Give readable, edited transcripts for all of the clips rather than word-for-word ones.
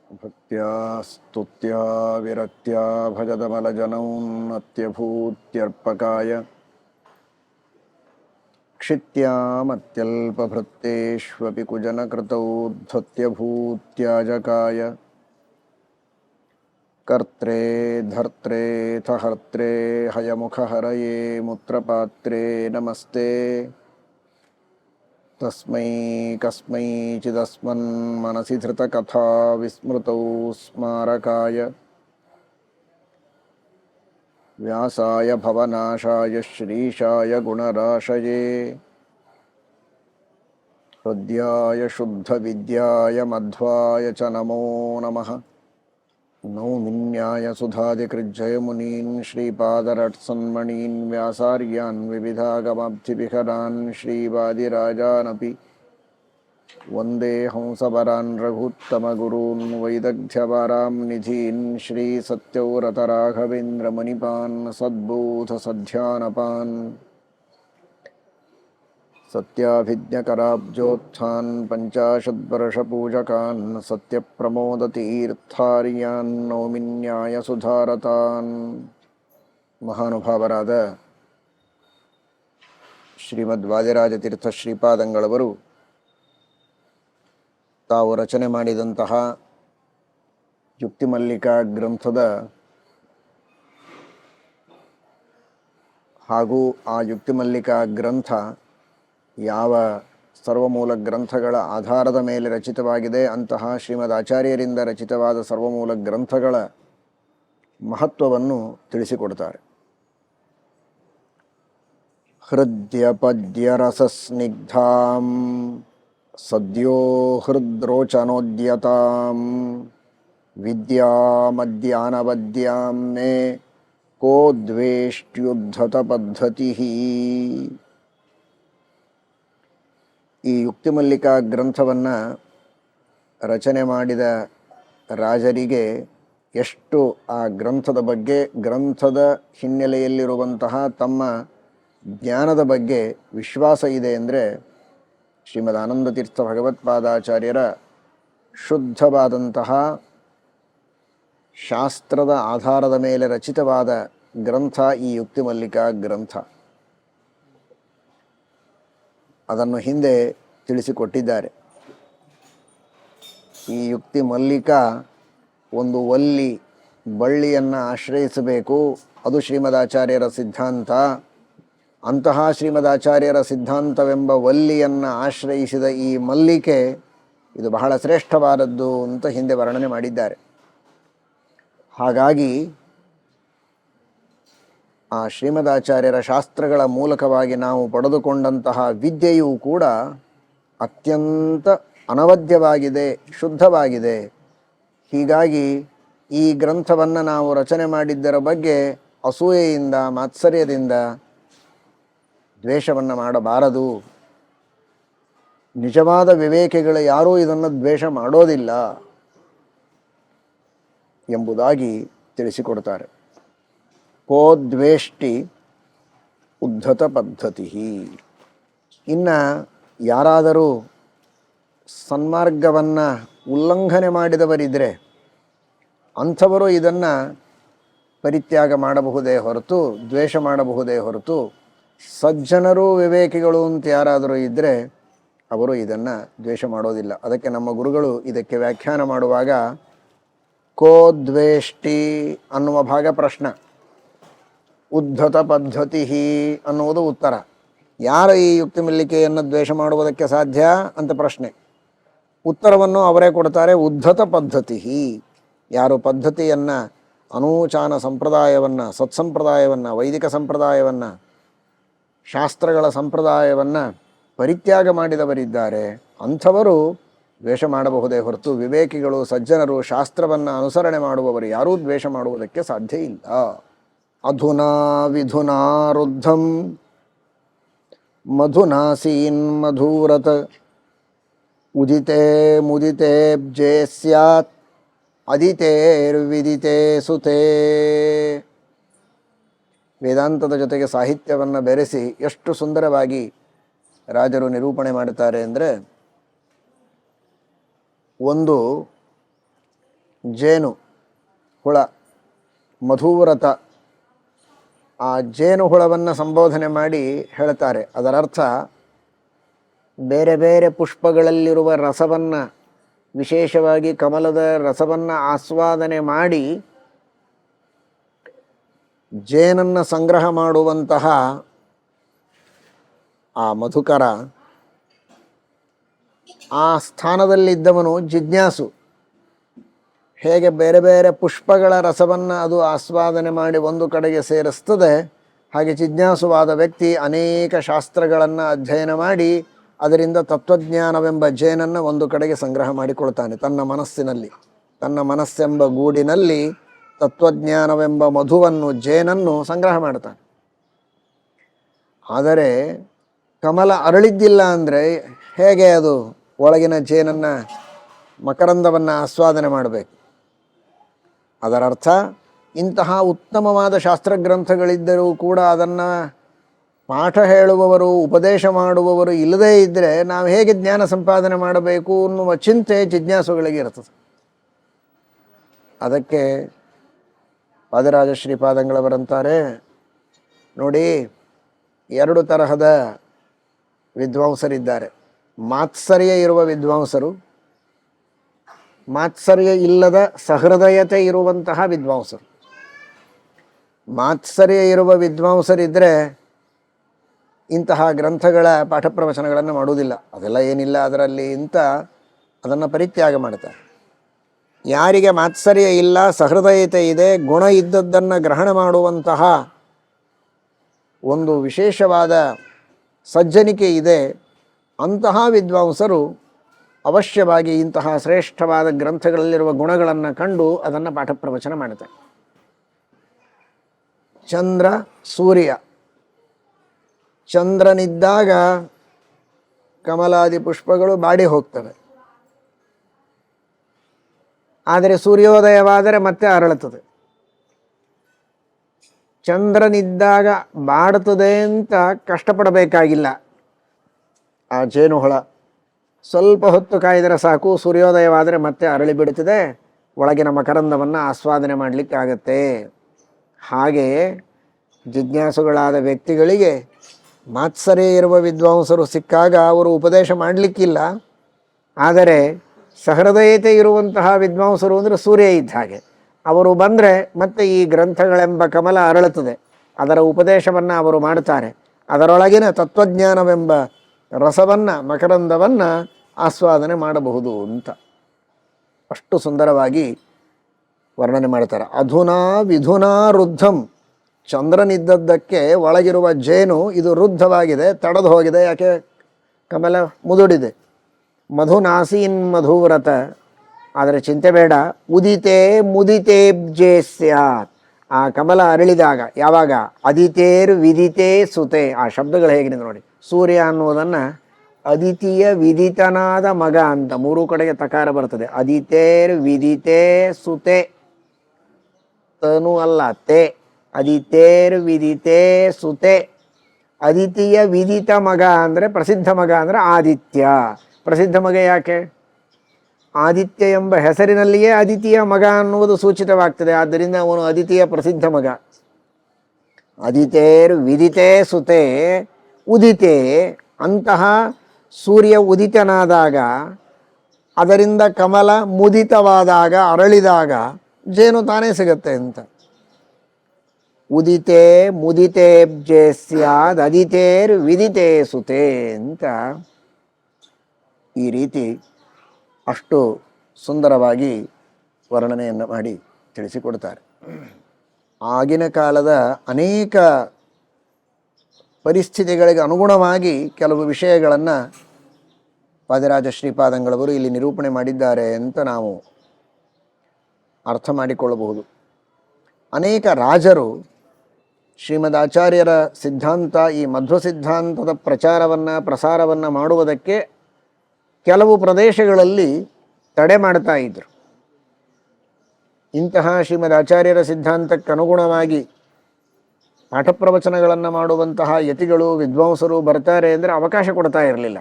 ಭಕ್ತ್ಯಾ ಸ್ತುತ್ಯಾ ವಿರಕ್ತ್ಯಾ ಭಜದಮಲಜನೌನ್ನತ್ಯಭೂತ್ಯರ್ಪಕಾಯ क्षित्यामत्यल्पभृत्तेष्वपि कुजनकृतौ धत्यभूत्याजकाय कर्त्रे धर्त्रे थहर्त्रे हयमुखहरये मुत्रपात्रे नमस्ते तस्मै कस्मैचिदस्मन्मनसि धृतकथा विस्मृतौ स्मारकाय व्यासाय भवनाशाय श्रीशाय गुणराशये हृद्याय शुद्धविद्याय मध्वाय च नमो नमः। नौमिन्याय सुधादिकृज्जयमुनीन् श्रीपादरट्सन्मणीन् व्यासार्यान् विविधागमाब्धिविहरान् श्रीवादिराजानपि वन्दे हंसवरान् रघुत्तमगुरून् वैदग्ध्यवरां निधीन् श्रीसत्यव्रतराघवेन्द्रमुनिपान् सद्बोधसध्यानपान् सत्याभिज्ञकराब्जोत्थान् पञ्चाशद्वर्षपूजकान् सत्यप्रमोदतीर्थार्यान् नौमिन्यायसुधारतान्। ಮಹಾನುಭಾವರಾದ ಶ್ರೀಮದ್ವಾದಿರಾಜತೀರ್ಥ ಶ್ರೀಪಾದಂಗಳವರು ತಾವು ರಚನೆ ಮಾಡಿದಂತಹ ಯುಕ್ತಿಮಲ್ಲಿಕಾ ಗ್ರಂಥದ ಹಾಗೂ ಆ ಯುಕ್ತಿಮಲ್ಲಿಕಾ ಗ್ರಂಥ ಯಾವ ಸರ್ವಮೂಲ ಗ್ರಂಥಗಳ ಆಧಾರದ ಮೇಲೆ ರಚಿತವಾಗಿದೆ ಅಂತಹ ಶ್ರೀಮದ್ ಆಚಾರ್ಯರಿಂದ ರಚಿತವಾದ ಸರ್ವಮೂಲ ಗ್ರಂಥಗಳ ಮಹತ್ವವನ್ನು ತಿಳಿಸಿಕೊಡ್ತಾರೆ. ಹೃದಯ ಪದ್ಯರಸಸ್ನಿಗ್ಧಾಂ ಸದ್ಯೋ ಹೃದ್ರೋಚನೋದ್ಯತಾಂ ವಿದ್ಯಾಮದ್ಯಾನವದ್ಯಾಂ ಮೇ ಕೋ ದ್ವೇಷ್ಟ್ಯುದ್ಧತ ಪದ್ಧತಿ. ಈ ಯುಕ್ತಿಮಲ್ಲಿಕಾ ಗ್ರಂಥವನ್ನು ರಚನೆ ಮಾಡಿದ ರಾಜರಿಗೆ ಎಷ್ಟು ಆ ಗ್ರಂಥದ ಬಗ್ಗೆ, ಗ್ರಂಥದ ಹಿನ್ನೆಲೆಯಲ್ಲಿರುವಂತಹ ತಮ್ಮ ಜ್ಞಾನದ ಬಗ್ಗೆ ವಿಶ್ವಾಸ ಇದೆ ಅಂದರೆ ಶ್ರೀಮದ್ ಆನಂದತೀರ್ಥ ಭಗವತ್ಪಾದಾಚಾರ್ಯರ ಶುದ್ಧವಾದಂತಹ ಶಾಸ್ತ್ರದ ಆಧಾರದ ಮೇಲೆ ರಚಿತವಾದ ಗ್ರಂಥ ಈ ಯುಕ್ತಿಮಲ್ಲಿಕಾ ಗ್ರಂಥ. ಅದನ್ನು ಹಿಂದೆ ತಿಳಿಸಿಕೊಟ್ಟಿದ್ದಾರೆ. ಈ ಯುಕ್ತಿ ಮಲ್ಲಿಕಾ ಒಂದು ವಲ್ಲಿ ಬಳ್ಳಿಯನ್ನು ಆಶ್ರಯಿಸಬೇಕು, ಅದು ಶ್ರೀಮದಾಚಾರ್ಯರ ಸಿದ್ಧಾಂತ. ಅಂತಹ ಶ್ರೀಮದಾಚಾರ್ಯರ ಸಿದ್ಧಾಂತವೆಂಬ ವಲ್ಲಿಯನ್ನು ಆಶ್ರಯಿಸಿದ ಈ ಮಲ್ಲಿಕೆ ಇದು ಬಹಳ ಶ್ರೇಷ್ಠವಾದದ್ದು ಅಂತ ಹಿಂದೆ ವರ್ಣನೆ ಮಾಡಿದ್ದಾರೆ. ಹಾಗಾಗಿ ಆ ಶ್ರೀಮದಾಚಾರ್ಯರ ಶಾಸ್ತ್ರಗಳ ಮೂಲಕವಾಗಿ ನಾವು ಪಡೆದುಕೊಂಡಂತಹ ವಿದ್ಯೆಯೂ ಕೂಡ ಅತ್ಯಂತ ಅನವದ್ಯವಾಗಿದೆ, ಶುದ್ಧವಾಗಿದೆ. ಹೀಗಾಗಿ ಈ ಗ್ರಂಥವನ್ನು ನಾವು ರಚನೆ ಮಾಡಿದ್ದರ ಬಗ್ಗೆ ಅಸೂಯೆಯಿಂದ, ಮಾತ್ಸರ್ಯದಿಂದ ದ್ವೇಷವನ್ನು ಮಾಡಬಾರದು. ನಿಜವಾದ ವಿವೇಕಿಗಳು ಯಾರೂ ಇದನ್ನು ದ್ವೇಷ ಮಾಡೋದಿಲ್ಲ ಎಂಬುದಾಗಿ ತಿಳಿಸಿಕೊಡ್ತಾರೆ. ಕೋ ದ್ವೇಷ್ಟಿ ಉದ್ಧತ ಪದ್ಧತಿ. ಇನ್ನು ಯಾರಾದರೂ ಸನ್ಮಾರ್ಗವನ್ನು ಉಲ್ಲಂಘನೆ ಮಾಡಿದವರಿದ್ದರೆ ಅಂಥವರು ಇದನ್ನು ಪರಿತ್ಯಾಗ ಮಾಡಬಹುದೇ ಹೊರತು ದ್ವೇಷ ಮಾಡಬಹುದೇ ಹೊರತು, ಸಜ್ಜನರು ವಿವೇಕಿಗಳು ಅಂತ ಯಾರಾದರೂ ಇದ್ದರೆ ಅವರು ಇದನ್ನು ದ್ವೇಷ ಮಾಡೋದಿಲ್ಲ. ಅದಕ್ಕೆ ನಮ್ಮ ಗುರುಗಳು ಇದಕ್ಕೆ ವ್ಯಾಖ್ಯಾನ ಮಾಡುವಾಗ ಕೋ ದ್ವೇಷ್ಟಿ ಅನ್ನುವ ಭಾಗ ಪ್ರಶ್ನೆ, ಉದ್ಧತ ಪದ್ಧತಿ ಅನ್ನುವುದು ಉತ್ತರ. ಯಾರು ಈ ಯುಕ್ತಿಮಲ್ಲಿಕೆಯನ್ನು ದ್ವೇಷ ಮಾಡುವುದಕ್ಕೆ ಸಾಧ್ಯ ಅಂತ ಪ್ರಶ್ನೆ. ಉತ್ತರವನ್ನು ಅವರೇ ಕೊಡ್ತಾರೆ, ಉದ್ಧತ ಪದ್ಧತಿ. ಯಾರು ಪದ್ಧತಿಯನ್ನು, ಅನೂಚಾನ ಸಂಪ್ರದಾಯವನ್ನು, ಸತ್ಸಂಪ್ರದಾಯವನ್ನು, ವೈದಿಕ ಸಂಪ್ರದಾಯವನ್ನು, ಶಾಸ್ತ್ರಗಳ ಸಂಪ್ರದಾಯವನ್ನು ಪರಿತ್ಯಾಗ ಮಾಡಿದವರಿದ್ದಾರೆ ಅಂಥವರು ದ್ವೇಷ ಮಾಡಬಹುದೇ ಹೊರತು ವಿವೇಕಿಗಳು, ಸಜ್ಜನರು, ಶಾಸ್ತ್ರವನ್ನು ಅನುಸರಣೆ ಮಾಡುವವರು ಯಾರೂ ದ್ವೇಷ ಮಾಡುವುದಕ್ಕೆ ಸಾಧ್ಯ ಇಲ್ಲ. ಅಧುನಾ ವಿಧುನಾ ರುದ್ಧಂ ಮಧುನಾಸೀನ್ ಮಧುರತ ಉದಿತೆ ಮುದಿತೇಬ್ಜೇ ಸ್ಯಾತ್ ಅದಿತೇರ್ವಿದಿತೆ ಸುತೇ. ವೇದಾಂತದ ಜೊತೆಗೆ ಸಾಹಿತ್ಯವನ್ನು ಬೆರೆಸಿ ಎಷ್ಟು ಸುಂದರವಾಗಿ ರಾಜರು ನಿರೂಪಣೆ ಮಾಡುತ್ತಾರೆ ಅಂದರೆ, ಒಂದು ಜೇನು ಹುಳ, ಮಧುವ್ರತ, ಆ ಜೇನು ಹುಳವನ್ನು ಸಂಬೋಧನೆ ಮಾಡಿ ಹೇಳ್ತಾರೆ. ಅದರರ್ಥ ಬೇರೆ ಬೇರೆ ಪುಷ್ಪಗಳಲ್ಲಿರುವ ರಸವನ್ನು, ವಿಶೇಷವಾಗಿ ಕಮಲದ ರಸವನ್ನು ಆಸ್ವಾದನೆ ಮಾಡಿ ಜೇನನ್ನು ಸಂಗ್ರಹ ಮಾಡುವಂತಹ ಆ ಮಧುಕರ, ಆ ಸ್ಥಾನದಲ್ಲಿದ್ದವನು ಜಿಜ್ಞಾಸು. ಹೇಗೆ ಬೇರೆ ಬೇರೆ ಪುಷ್ಪಗಳ ರಸವನ್ನು ಅದು ಆಸ್ವಾದನೆ ಮಾಡಿ ಒಂದು ಕಡೆಗೆ ಸೇರಿಸ್ತದೆ, ಹಾಗೆ ಜಿಜ್ಞಾಸುವಾದ ವ್ಯಕ್ತಿ ಅನೇಕ ಶಾಸ್ತ್ರಗಳನ್ನು ಅಧ್ಯಯನ ಮಾಡಿ ಅದರಿಂದ ತತ್ವಜ್ಞಾನವೆಂಬ ಜೇನನ್ನು ಒಂದು ಕಡೆಗೆ ಸಂಗ್ರಹ ಮಾಡಿಕೊಳ್ತಾನೆ. ತನ್ನ ಮನಸ್ಸಿನಲ್ಲಿ, ತನ್ನ ಮನಸ್ಸೆಂಬ ಗೂಡಿನಲ್ಲಿ ತತ್ವಜ್ಞಾನವೆಂಬ ಮಧುವನ್ನು, ಜೇನನ್ನು ಸಂಗ್ರಹ ಮಾಡ್ತಾನೆ. ಆದರೆ ಕಮಲ ಅರಳಿದ್ದಿಲ್ಲ ಅಂದರೆ ಹೇಗೆ ಅದು ಒಳಗಿನ ಜೇನನ್ನು, ಮಕರಂದವನ್ನು ಆಸ್ವಾದನೆ ಮಾಡಬೇಕು? ಅದರರ್ಥ ಇಂತಹ ಉತ್ತಮವಾದ ಶಾಸ್ತ್ರಗ್ರಂಥಗಳಿದ್ದರೂ ಕೂಡ ಅದನ್ನು ಪಾಠ ಹೇಳುವವರು, ಉಪದೇಶ ಮಾಡುವವರು ಇಲ್ಲದೇ ಇದ್ದರೆ ನಾವು ಹೇಗೆ ಜ್ಞಾನ ಸಂಪಾದನೆ ಮಾಡಬೇಕು ಅನ್ನುವ ಚಿಂತೆ ಜಿಜ್ಞಾಸುಗಳಿಗೆ ಇರ್ತದೆ. ಅದಕ್ಕೆ ವಾದಿರಾಜ ಶ್ರೀಪಾದಂಗಳವರಂತಾರೆ, ನೋಡಿ, ಎರಡು ತರಹದ ವಿದ್ವಾಂಸರಿದ್ದಾರೆ. ಮಾತ್ಸರ್ಯ ಇರುವ ವಿದ್ವಾಂಸರು, ಮಾತ್ಸರ್ಯ ಇಲ್ಲದ ಸಹೃದಯತೆ ಇರುವಂತಹ ವಿದ್ವಾಂಸರು. ಮಾತ್ಸರ್ಯ ಇರುವ ವಿದ್ವಾಂಸರಿದ್ದರೆ ಇಂತಹ ಗ್ರಂಥಗಳ ಪಾಠ ಪ್ರವಚನಗಳನ್ನು ಮಾಡುವುದಿಲ್ಲ. ಅದೆಲ್ಲ ಏನಿಲ್ಲ ಅದರಲ್ಲಿ ಅಂತ ಅದನ್ನು ಪರಿತ್ಯಾಗ ಮಾಡ್ತಾರೆ. ಯಾರಿಗೆ ಮಾತ್ಸರ್ಯ ಇಲ್ಲ, ಸಹೃದಯತೆ ಇದೆ, ಗುಣ ಇದ್ದದ್ದನ್ನು ಗ್ರಹಣ ಮಾಡುವಂತಹ ಒಂದು ವಿಶೇಷವಾದ ಸಜ್ಜನಿಕೆ ಇದೆ, ಅಂತಹ ವಿದ್ವಾಂಸರು ಅವಶ್ಯವಾಗಿ ಇಂತಹ ಶ್ರೇಷ್ಠವಾದ ಗ್ರಂಥಗಳಲ್ಲಿರುವ ಗುಣಗಳನ್ನು ಕಂಡು ಅದನ್ನು ಪಾಠ ಪ್ರವಚನ ಮಾಡ್ತಾರೆ. ಚಂದ್ರ, ಸೂರ್ಯ, ಚಂದ್ರನಿದ್ದಾಗ ಕಮಲಾದಿ ಪುಷ್ಪಗಳು ಬಾಡಿ ಹೋಗ್ತವೆ. ಆದರೆ ಸೂರ್ಯೋದಯವಾದರೆ ಮತ್ತೆ ಅರಳುತ್ತದೆ. ಚಂದ್ರನಿದ್ದಾಗ ಬಾಡುತ್ತದೆ ಅಂತ ಕಷ್ಟಪಡಬೇಕಾಗಿಲ್ಲ. ಆ ಜೇನುಹುಳ ಸ್ವಲ್ಪ ಹೊತ್ತು ಕಾಯ್ದರೆ ಸಾಕು, ಸೂರ್ಯೋದಯವಾದರೆ ಮತ್ತೆ ಅರಳಿ ಬಿಡುತ್ತದೆ, ಒಳಗಿನ ಮಕರಂದವನ್ನು ಆಸ್ವಾದನೆ ಮಾಡಲಿಕ್ಕಾಗತ್ತೆ. ಹಾಗೆಯೇ ಜಿಜ್ಞಾಸುಗಳಾದ ವ್ಯಕ್ತಿಗಳಿಗೆ ಮಾತ್ಸರ್ಯ ಇರುವ ವಿದ್ವಾಂಸರು ಸಿಕ್ಕಾಗ ಅವರು ಉಪದೇಶ ಮಾಡಲಿಕ್ಕಿಲ್ಲ. ಆದರೆ ಸಹೃದಯತೆ ಇರುವಂತಹ ವಿದ್ವಾಂಸರು ಅಂದರೆ ಸೂರ್ಯ ಇದ್ದ ಹಾಗೆ, ಅವರು ಬಂದರೆ ಮತ್ತೆ ಈ ಗ್ರಂಥಗಳೆಂಬ ಕಮಲ ಅರಳುತ್ತದೆ. ಅದರ ಉಪದೇಶವನ್ನು ಅವರು ಮಾಡ್ತಾರೆ. ಅದರೊಳಗಿನ ತತ್ವಜ್ಞಾನವೆಂಬ ರಸವನ್ನು, ಮಕರಂದವನ್ನು ಆಸ್ವಾದನೆ ಮಾಡಬಹುದು ಅಂತ ಅಷ್ಟು ಸುಂದರವಾಗಿ ವರ್ಣನೆ ಮಾಡ್ತಾರೆ. ಅಧುನಾ ವಿಧುನಾ ರುದ್ಧಂ, ಚಂದ್ರನಿದ್ದದ್ದಕ್ಕೆ ಒಳಗಿರುವ ಜೇನು ಇದು ರುದ್ಧವಾಗಿದೆ, ತಡೆದು ಹೋಗಿದೆ. ಯಾಕೆ? ಕಮಲ ಮುದುಡಿದೆ. ಮಧುನಾಸೀನ್ ಮಧುವ್ರತ. ಆದರೆ ಚಿಂತೆ ಬೇಡ, ಉದಿತೆ ಮುದಿತೇಬ್ಜೇ ಸ್ಯಾತ್. ಆ ಕಮಲ ಅರಳಿದಾಗ, ಯಾವಾಗ? ಅದಿತೇರ್ ವಿದಿತೇ ಸುತೆ. ಆ ಶಬ್ದಗಳು ಹೇಗಿದೆ ನೋಡಿ. ಸೂರ್ಯ ಅನ್ನುವುದನ್ನು ಅದಿತಿಯ ವಿದಿತನಾದ ಮಗ ಅಂತ ಮೂರು ಕಡೆಗೆ ತಕಾರ ಬರ್ತದೆ. ಅದಿತೇರ್ ವಿದಿತೇ ಸುತೆ, ತನು ಅಲ್ಲ, ತೇ. ಅದಿತೇರ್ ವಿದಿತೇ ಸುತೆ. ಅದಿತಿಯ ವಿದಿತ ಮಗ ಅಂದರೆ ಪ್ರಸಿದ್ಧ ಮಗ ಅಂದರೆ ಆದಿತ್ಯ. ಪ್ರಸಿದ್ಧ ಮಗ ಯಾಕೆ? ಆದಿತ್ಯ ಎಂಬ ಹೆಸರಿನಲ್ಲಿಯೇ ಅದಿತಿಯ ಮಗ ಅನ್ನುವುದು ಸೂಚಿತವಾಗ್ತದೆ. ಆದ್ದರಿಂದ ಅವನು ಅದಿತಿಯ ಪ್ರಸಿದ್ಧ ಮಗ. ಅದಿತೇರ್ ವಿದಿತೇ ಸುತೆ ಉದಿತೆ. ಅಂತಹ ಸೂರ್ಯ ಉದಿತನಾದಾಗ, ಅದರಿಂದ ಕಮಲ ಮುದಿತವಾದಾಗ, ಅರಳಿದಾಗ ಜೇನು ತಾನೇ ಸಿಗತ್ತೆ ಅಂತ. ಉದಿತೆ ಮುದಿತೇಬ್ಜೇ ಸ್ಯಾದ್ ಅದಿತೇರ್ ವಿದಿತೇ ಸುತೆ ಅಂತ ಈ ರೀತಿ ಅಷ್ಟು ಸುಂದರವಾಗಿ ವರ್ಣನೆಯನ್ನು ಮಾಡಿ ತಿಳಿಸಿಕೊಡ್ತಾರೆ. ಆಗಿನ ಕಾಲದ ಅನೇಕ ಪರಿಸ್ಥಿತಿಗಳಿಗೆ ಅನುಗುಣವಾಗಿ ಕೆಲವು ವಿಷಯಗಳನ್ನು ವಾದಿರಾಜ ಶ್ರೀಪಾದಂಗಳವರು ಇಲ್ಲಿ ನಿರೂಪಣೆ ಮಾಡಿದ್ದಾರೆ ಅಂತ ನಾವು ಅರ್ಥ ಮಾಡಿಕೊಳ್ಳಬಹುದು. ಅನೇಕ ರಾಜರು ಶ್ರೀಮದ್ ಆಚಾರ್ಯರ ಸಿದ್ಧಾಂತ, ಈ ಮಧ್ವ ಸಿದ್ಧಾಂತದ ಪ್ರಸಾರವನ್ನು ಮಾಡುವುದಕ್ಕೆ ಕೆಲವು ಪ್ರದೇಶಗಳಲ್ಲಿ ತಡೆ ಮಾಡ್ತಾ ಇದ್ದರು. ಇಂತಹ ಶ್ರೀಮದ್ ಆಚಾರ್ಯರ ಸಿದ್ಧಾಂತಕ್ಕೆ ಅನುಗುಣವಾಗಿ ಪಾಠ ಪ್ರವಚನಗಳನ್ನು ಮಾಡುವಂತಹ ಯತಿಗಳು, ವಿದ್ವಾಂಸರು ಬರ್ತಾರೆ ಅಂದರೆ ಅವಕಾಶ ಕೊಡ್ತಾ ಇರಲಿಲ್ಲ.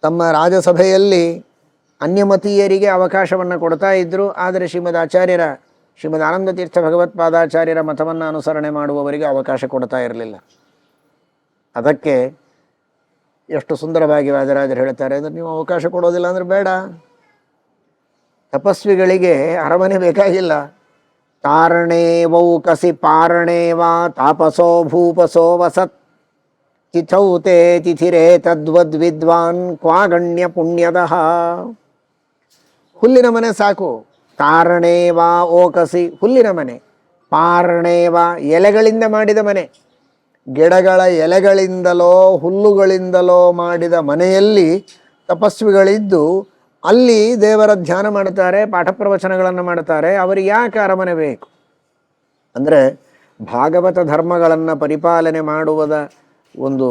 ತಮ್ಮ ರಾಜಸಭೆಯಲ್ಲಿ ಅನ್ಯಮತೀಯರಿಗೆ ಅವಕಾಶವನ್ನು ಕೊಡ್ತಾ ಇದ್ದರು. ಆದರೆ ಶ್ರೀಮದ್ ಆನಂದ ತೀರ್ಥ ಭಗವತ್ಪಾದಾಚಾರ್ಯರ ಮತವನ್ನು ಅನುಸರಣೆ ಮಾಡುವವರಿಗೆ ಅವಕಾಶ ಕೊಡ್ತಾ ಇರಲಿಲ್ಲ. ಅದಕ್ಕೆ ಎಷ್ಟು ಸುಂದರವಾಗಿ ವಾದಿರಾಜರು ಹೇಳ್ತಾರೆ ಅಂದರೆ, ನೀವು ಅವಕಾಶ ಕೊಡೋದಿಲ್ಲ ಅಂದರೆ ಬೇಡ. ತಪಸ್ವಿಗಳಿಗೆ ಅರಮನೆ ಬೇಕಾಗಿಲ್ಲ. ತಾರಣೇ ವೌಕಸಿ ಪಾರಣೇ ವಾ ತಾಪಸೋ ಭೂಪಸೋ ವಸತ್ ತಿಥೌತೆ ತಿಥಿರೇ ತದ್ವದ್ ವಿದ್ವಾನ್ ಕ್ವಾಗಣ್ಯ ಪುಣ್ಯದಃ. ಹುಲ್ಲಿನ ಮನೆ ಸಾಕು. ತಾರಣೇವ ಓಕಸಿ ಹುಲ್ಲಿನ ಮನೆ, ಪಾರಣೇವ ಎಲೆಗಳಿಂದ ಮಾಡಿದ ಮನೆ. ಗಿಡಗಳ ಎಲೆಗಳಿಂದಲೋ ಹುಲ್ಲುಗಳಿಂದಲೋ ಮಾಡಿದ ಮನೆಯಲ್ಲಿ ತಪಸ್ವಿಗಳಿದ್ದು ಅಲ್ಲಿ ದೇವರ ಧ್ಯಾನ ಮಾಡ್ತಾರೆ, ಪಾಠ ಪ್ರವಚನಗಳನ್ನು ಮಾಡ್ತಾರೆ. ಅವರಿಗೆ ಯಾಕೆ ಅರಮನೆ ಬೇಕು ಅಂದರೆ, ಭಾಗವತ ಧರ್ಮಗಳನ್ನು ಪರಿಪಾಲನೆ ಮಾಡುವುದ ಒಂದು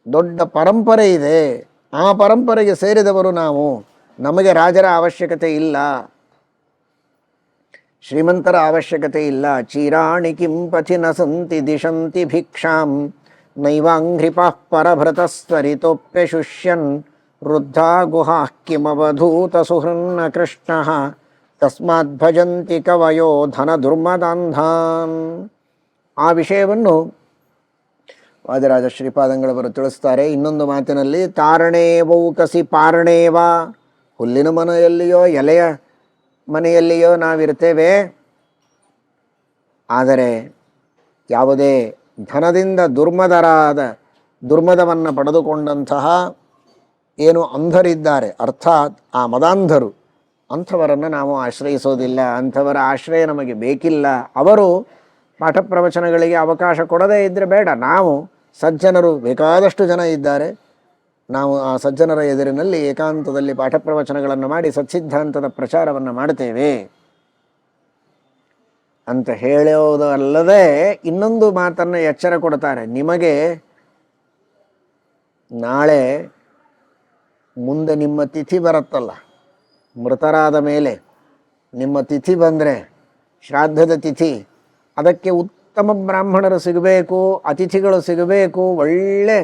ದೊಡ್ಡ ಪರಂಪರೆ ಇದೆ. ಆ ಪರಂಪರೆಗೆ ಸೇರಿದವರು ನಾವು. ನಮಗೆ ರಾಜರ ಅವಶ್ಯಕತೆ ಇಲ್ಲ, ಶ್ರೀಮಂತರ ಅವಶ್ಯಕತೆ ಇಲ್ಲ. ಚೀರಾಣಿ ಕಿಂಪಥಿ ನ ಸಂತಿ ದಿಶಂತಿ ಭಿಕ್ಷಾಂ ನೈವಾಂಘ್ರಿಪಃ ಪರಭೃತಸ್ತ್ವರಿತೋಪ್ಯಶುಷ್ಯನ್ ವೃದ್ಧಾ ಗುಹಾಃ ಕಿಮವಧೂತ ಸುಹೃನ್ನ ಕೃಷ್ಣಃ ತಸ್ಮಾತ್ ಭಜಂತಿ ಕವಯೋ ಧನ ದುರ್ಮದಾಂಧಾನ್. ಆ ವಿಷಯವನ್ನು ವಾದಿರಾಜ ಶ್ರೀಪಾದಂಗಳವರು ತಿಳಿಸ್ತಾರೆ ಇನ್ನೊಂದು ಮಾತಿನಲ್ಲಿ. ತಾರಣೇವೌಕಸಿ ಪಾರಣೇವ, ಹುಲ್ಲಿನ ಮನೆಯಲ್ಲಿಯೋ ಎಲೆಯ ಮನೆಯಲ್ಲಿಯೋ ನಾವಿರ್ತೇವೆ. ಆದರೆ ಯಾವುದೇ ಧನದಿಂದ ದುರ್ಮದವನ್ನು ಪಡೆದುಕೊಂಡಂತಹ ಏನು ಅಂಧರಿದ್ದಾರೆ, ಅರ್ಥಾತ್ ಆ ಮದಾಂಧರು, ಅಂಥವರನ್ನು ನಾವು ಆಶ್ರಯಿಸೋದಿಲ್ಲ. ಅಂಥವರ ಆಶ್ರಯ ನಮಗೆ ಬೇಕಿಲ್ಲ. ಅವರು ಪಾಠ ಪ್ರವಚನಗಳಿಗೆ ಅವಕಾಶ ಕೊಡದೇ ಇದ್ದರೆ ಬೇಡ. ನಾವು ಸಜ್ಜನರು ಬೇಕಾದಷ್ಟು ಜನ ಇದ್ದಾರೆ, ನಾವು ಆ ಸಜ್ಜನರ ಎದುರಿನಲ್ಲಿ ಏಕಾಂತದಲ್ಲಿ ಪಾಠ ಪ್ರವಚನಗಳನ್ನು ಮಾಡಿ ಸತ್ಸಿದ್ಧಾಂತದ ಪ್ರಚಾರವನ್ನು ಮಾಡ್ತೇವೆ ಅಂತ ಹೇಳೋದಲ್ಲದೆ ಇನ್ನೊಂದು ಮಾತನ್ನು ಎಚ್ಚರ ಕೊಡ್ತಾರೆ. ನಿಮಗೆ ನಾಳೆ ಮುಂದೆ ನಿಮ್ಮ ತಿಥಿ ಬರುತ್ತಲ್ಲ, ಮೃತರಾದ ಮೇಲೆ ನಿಮ್ಮ ತಿಥಿ ಬಂದರೆ, ಶ್ರಾದ್ದದ ತಿಥಿ, ಅದಕ್ಕೆ ಉತ್ತಮ ಬ್ರಾಹ್ಮಣರು ಸಿಗಬೇಕು, ಅತಿಥಿಗಳು ಸಿಗಬೇಕು. ಒಳ್ಳೆ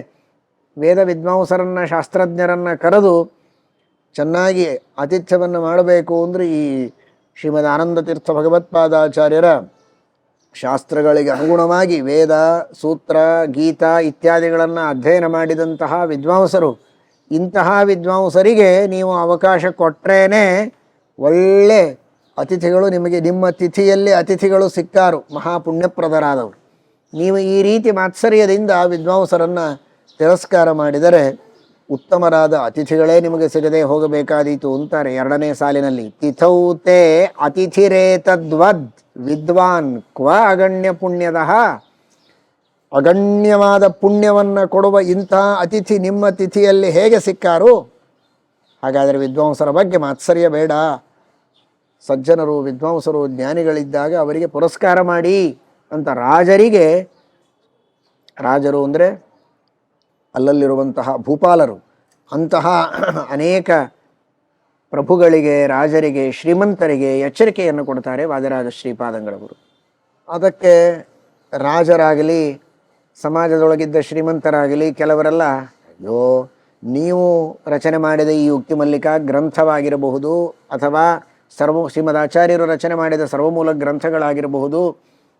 ವೇದ ವಿದ್ವಾಂಸರನ್ನು, ಶಾಸ್ತ್ರಜ್ಞರನ್ನು ಕರೆದು ಚೆನ್ನಾಗಿ ಆತಿಥ್ಯವನ್ನು ಮಾಡಬೇಕು ಅಂದರೆ ಈ ಶ್ರೀಮದ್ ಆನಂದ ತೀರ್ಥ ಭಗವತ್ಪಾದಾಚಾರ್ಯರ ಶಾಸ್ತ್ರಗಳಿಗೆ ಅನುಗುಣವಾಗಿ ವೇದ, ಸೂತ್ರ, ಗೀತಾ ಇತ್ಯಾದಿಗಳನ್ನು ಅಧ್ಯಯನ ಮಾಡಿದಂತಹ ವಿದ್ವಾಂಸರು, ಇಂತಹ ವಿದ್ವಾಂಸರಿಗೆ ನೀವು ಅವಕಾಶ ಕೊಟ್ಟರೇನೆ ಒಳ್ಳೆ ಅತಿಥಿಗಳು ನಿಮಗೆ ನಿಮ್ಮ ತಿಥಿಯಲ್ಲಿ ಅತಿಥಿಗಳು ಸಿಕ್ಕಾರು, ಮಹಾಪುಣ್ಯಪ್ರದರಾದವರು. ನೀವು ಈ ರೀತಿ ಮಾತ್ಸರ್ಯದಿಂದ ವಿದ್ವಾಂಸರನ್ನು ತಿರಸ್ಕಾರ ಮಾಡಿದರೆ ಉತ್ತಮರಾದ ಅತಿಥಿಗಳೇ ನಿಮಗೆ ಸಿಗದೆ ಹೋಗಬೇಕಾದೀತು ಅಂತಾರೆ ಎರಡನೇ ಸಾಲಿನಲ್ಲಿ. ತಿಥೌತೆ ಅತಿಥಿರೇ ತದ್ವದ್ ವಿದ್ವಾನ್ ಕ್ವ ಅಗಣ್ಯ ಪುಣ್ಯದಃ. ಅಗಣ್ಯವಾದ ಪುಣ್ಯವನ್ನು ಕೊಡುವ ಇಂತಹ ಅತಿಥಿ ನಿಮ್ಮ ತಿಥಿಯಲ್ಲಿ ಹೇಗೆ ಸಿಕ್ಕಾರು? ಹಾಗಾದರೆ ವಿದ್ವಾಂಸರ ಬಗ್ಗೆ ಮಾತ್ಸರ್ಯ ಬೇಡ. ಸಜ್ಜನರು, ವಿದ್ವಾಂಸರು, ಜ್ಞಾನಿಗಳಿದ್ದಾಗ ಅವರಿಗೆ ಪುರಸ್ಕಾರ ಮಾಡಿ ಅಂತ ರಾಜರು ಅಂದರೆ ಅಲ್ಲಲ್ಲಿರುವಂತಹ ಭೂಪಾಲರು, ಅಂತಹ ಅನೇಕ ಪ್ರಭುಗಳಿಗೆ, ರಾಜರಿಗೆ, ಶ್ರೀಮಂತರಿಗೆ ಎಚ್ಚರಿಕೆಯನ್ನು ಕೊಡ್ತಾರೆ ವಾದಿರಾಜ ಶ್ರೀಪಾದಂಗಳವರು. ಅದಕ್ಕೆ ರಾಜರಾಗಲಿ, ಸಮಾಜದೊಳಗಿದ್ದ ಶ್ರೀಮಂತರಾಗಲಿ ಕೆಲವರೆಲ್ಲ, ಅಯ್ಯೋ ನೀವು ರಚನೆ ಮಾಡಿದ ಈ ಯುಕ್ತಿ ಮಲ್ಲಿಕಾ ಗ್ರಂಥವಾಗಿರಬಹುದು, ಅಥವಾ ಶ್ರೀಮದಾಚಾರ್ಯರು ರಚನೆ ಮಾಡಿದ ಸರ್ವಮೂಲ ಗ್ರಂಥಗಳಾಗಿರಬಹುದು,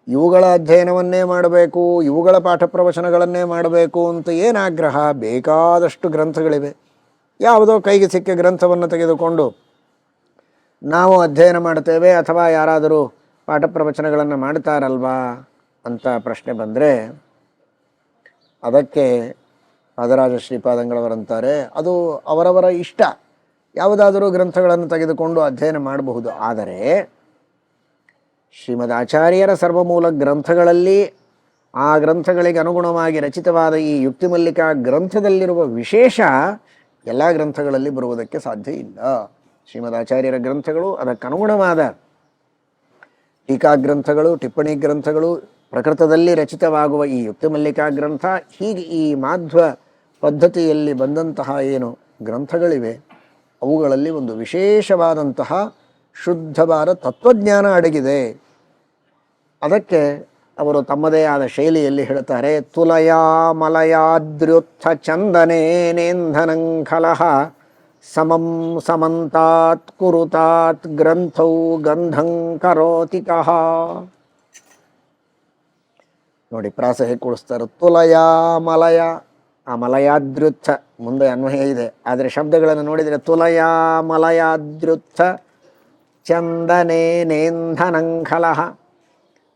ಇವುಗಳ ಅಧ್ಯಯನವನ್ನೇ ಮಾಡಬೇಕು, ಇವುಗಳ ಪಾಠ ಪ್ರವಚನಗಳನ್ನೇ ಮಾಡಬೇಕು ಅಂತ ಏನು ಆಗ್ರಹ? ಬೇಕಾದಷ್ಟು ಗ್ರಂಥಗಳಿವೆ. ಯಾವುದೋ ಕೈಗೆ ಸಿಕ್ಕ ಗ್ರಂಥವನ್ನು ತೆಗೆದುಕೊಂಡು ನಾವು ಅಧ್ಯಯನ ಮಾಡ್ತೇವೆ ಅಥವಾ ಯಾರಾದರೂ ಪಾಠ ಪ್ರವಚನಗಳನ್ನು ಮಾಡ್ತಾರಲ್ವಾ ಅಂತ ಪ್ರಶ್ನೆ ಬಂದರೆ ಅದಕ್ಕೆ ವಾದಿರಾಜ ಶ್ರೀಪಾದಂಗಳವರಂತಾರೆ, ಅದು ಅವರವರ ಇಷ್ಟ. ಯಾವುದಾದರೂ ಗ್ರಂಥಗಳನ್ನು ತೆಗೆದುಕೊಂಡು ಅಧ್ಯಯನ ಮಾಡಬಹುದು. ಆದರೆ ಶ್ರೀಮದ್ ಆಚಾರ್ಯರ ಸರ್ವಮೂಲ ಗ್ರಂಥಗಳಲ್ಲಿ, ಆ ಗ್ರಂಥಗಳಿಗೆ ಅನುಗುಣವಾಗಿ ರಚಿತವಾದ ಈ ಯುಕ್ತಿ ಮಲ್ಲಿಕಾ ಗ್ರಂಥದಲ್ಲಿರುವ ವಿಶೇಷ ಎಲ್ಲ ಗ್ರಂಥಗಳಲ್ಲಿ ಬರುವುದಕ್ಕೆ ಸಾಧ್ಯ ಇಲ್ಲ. ಶ್ರೀಮದ್ ಆಚಾರ್ಯರ ಗ್ರಂಥಗಳು, ಅದಕ್ಕನುಗುಣವಾದ ಟೀಕಾಗ್ರಂಥಗಳು, ಟಿಪ್ಪಣಿ ಗ್ರಂಥಗಳು, ಪ್ರಕೃತದಲ್ಲಿ ರಚಿತವಾಗುವ ಈ ಯುಕ್ತಿ ಮಲ್ಲಿಕಾ ಗ್ರಂಥ, ಹೀಗೆ ಈ ಮಾಧ್ವ ಪದ್ಧತಿಯಲ್ಲಿ ಬಂದಂತಹ ಏನು ಗ್ರಂಥಗಳಿವೆ ಅವುಗಳಲ್ಲಿ ಒಂದು ವಿಶೇಷವಾದಂತಹ ಶುದ್ಧವಾದ ತತ್ವಜ್ಞಾನ ಅಡಗಿದೆ. ಅದಕ್ಕೆ ಅವರು ತಮ್ಮದೇ ಆದ ಶೈಲಿಯಲ್ಲಿ ಹೇಳ್ತಾರೆ, ತುಲಯಾ ಮಲಯಾದ್ರ್ಯುತ್ಥ ಚಂದನೇನೇಂಧನಂಖಲಃ ಸಮಂ ಸಮಂತಾತ್ ಕುರುತಾತ್ ಗ್ರಂಥೌ ಗಂಧಂ ಕರೋತಿ ಕಃ. ನೋಡಿ ಪ್ರಾಸ ಹೇಗೆ ಕೂಡಿಸ್ತಾರೆ. ತುಲಯ ಮಲಯ, ಆ ಮಲಯಾದ್ರುತ್ಥ ಮುಂದೆ ಅನ್ವಯ ಇದೆ, ಆದರೆ ಶಬ್ದಗಳನ್ನು ನೋಡಿದರೆ ತುಲಯ ಮಲಯಾದ್ರುತ್ಥ ಚಂದನೇ ನೇಂಧನಂಖಲಃ.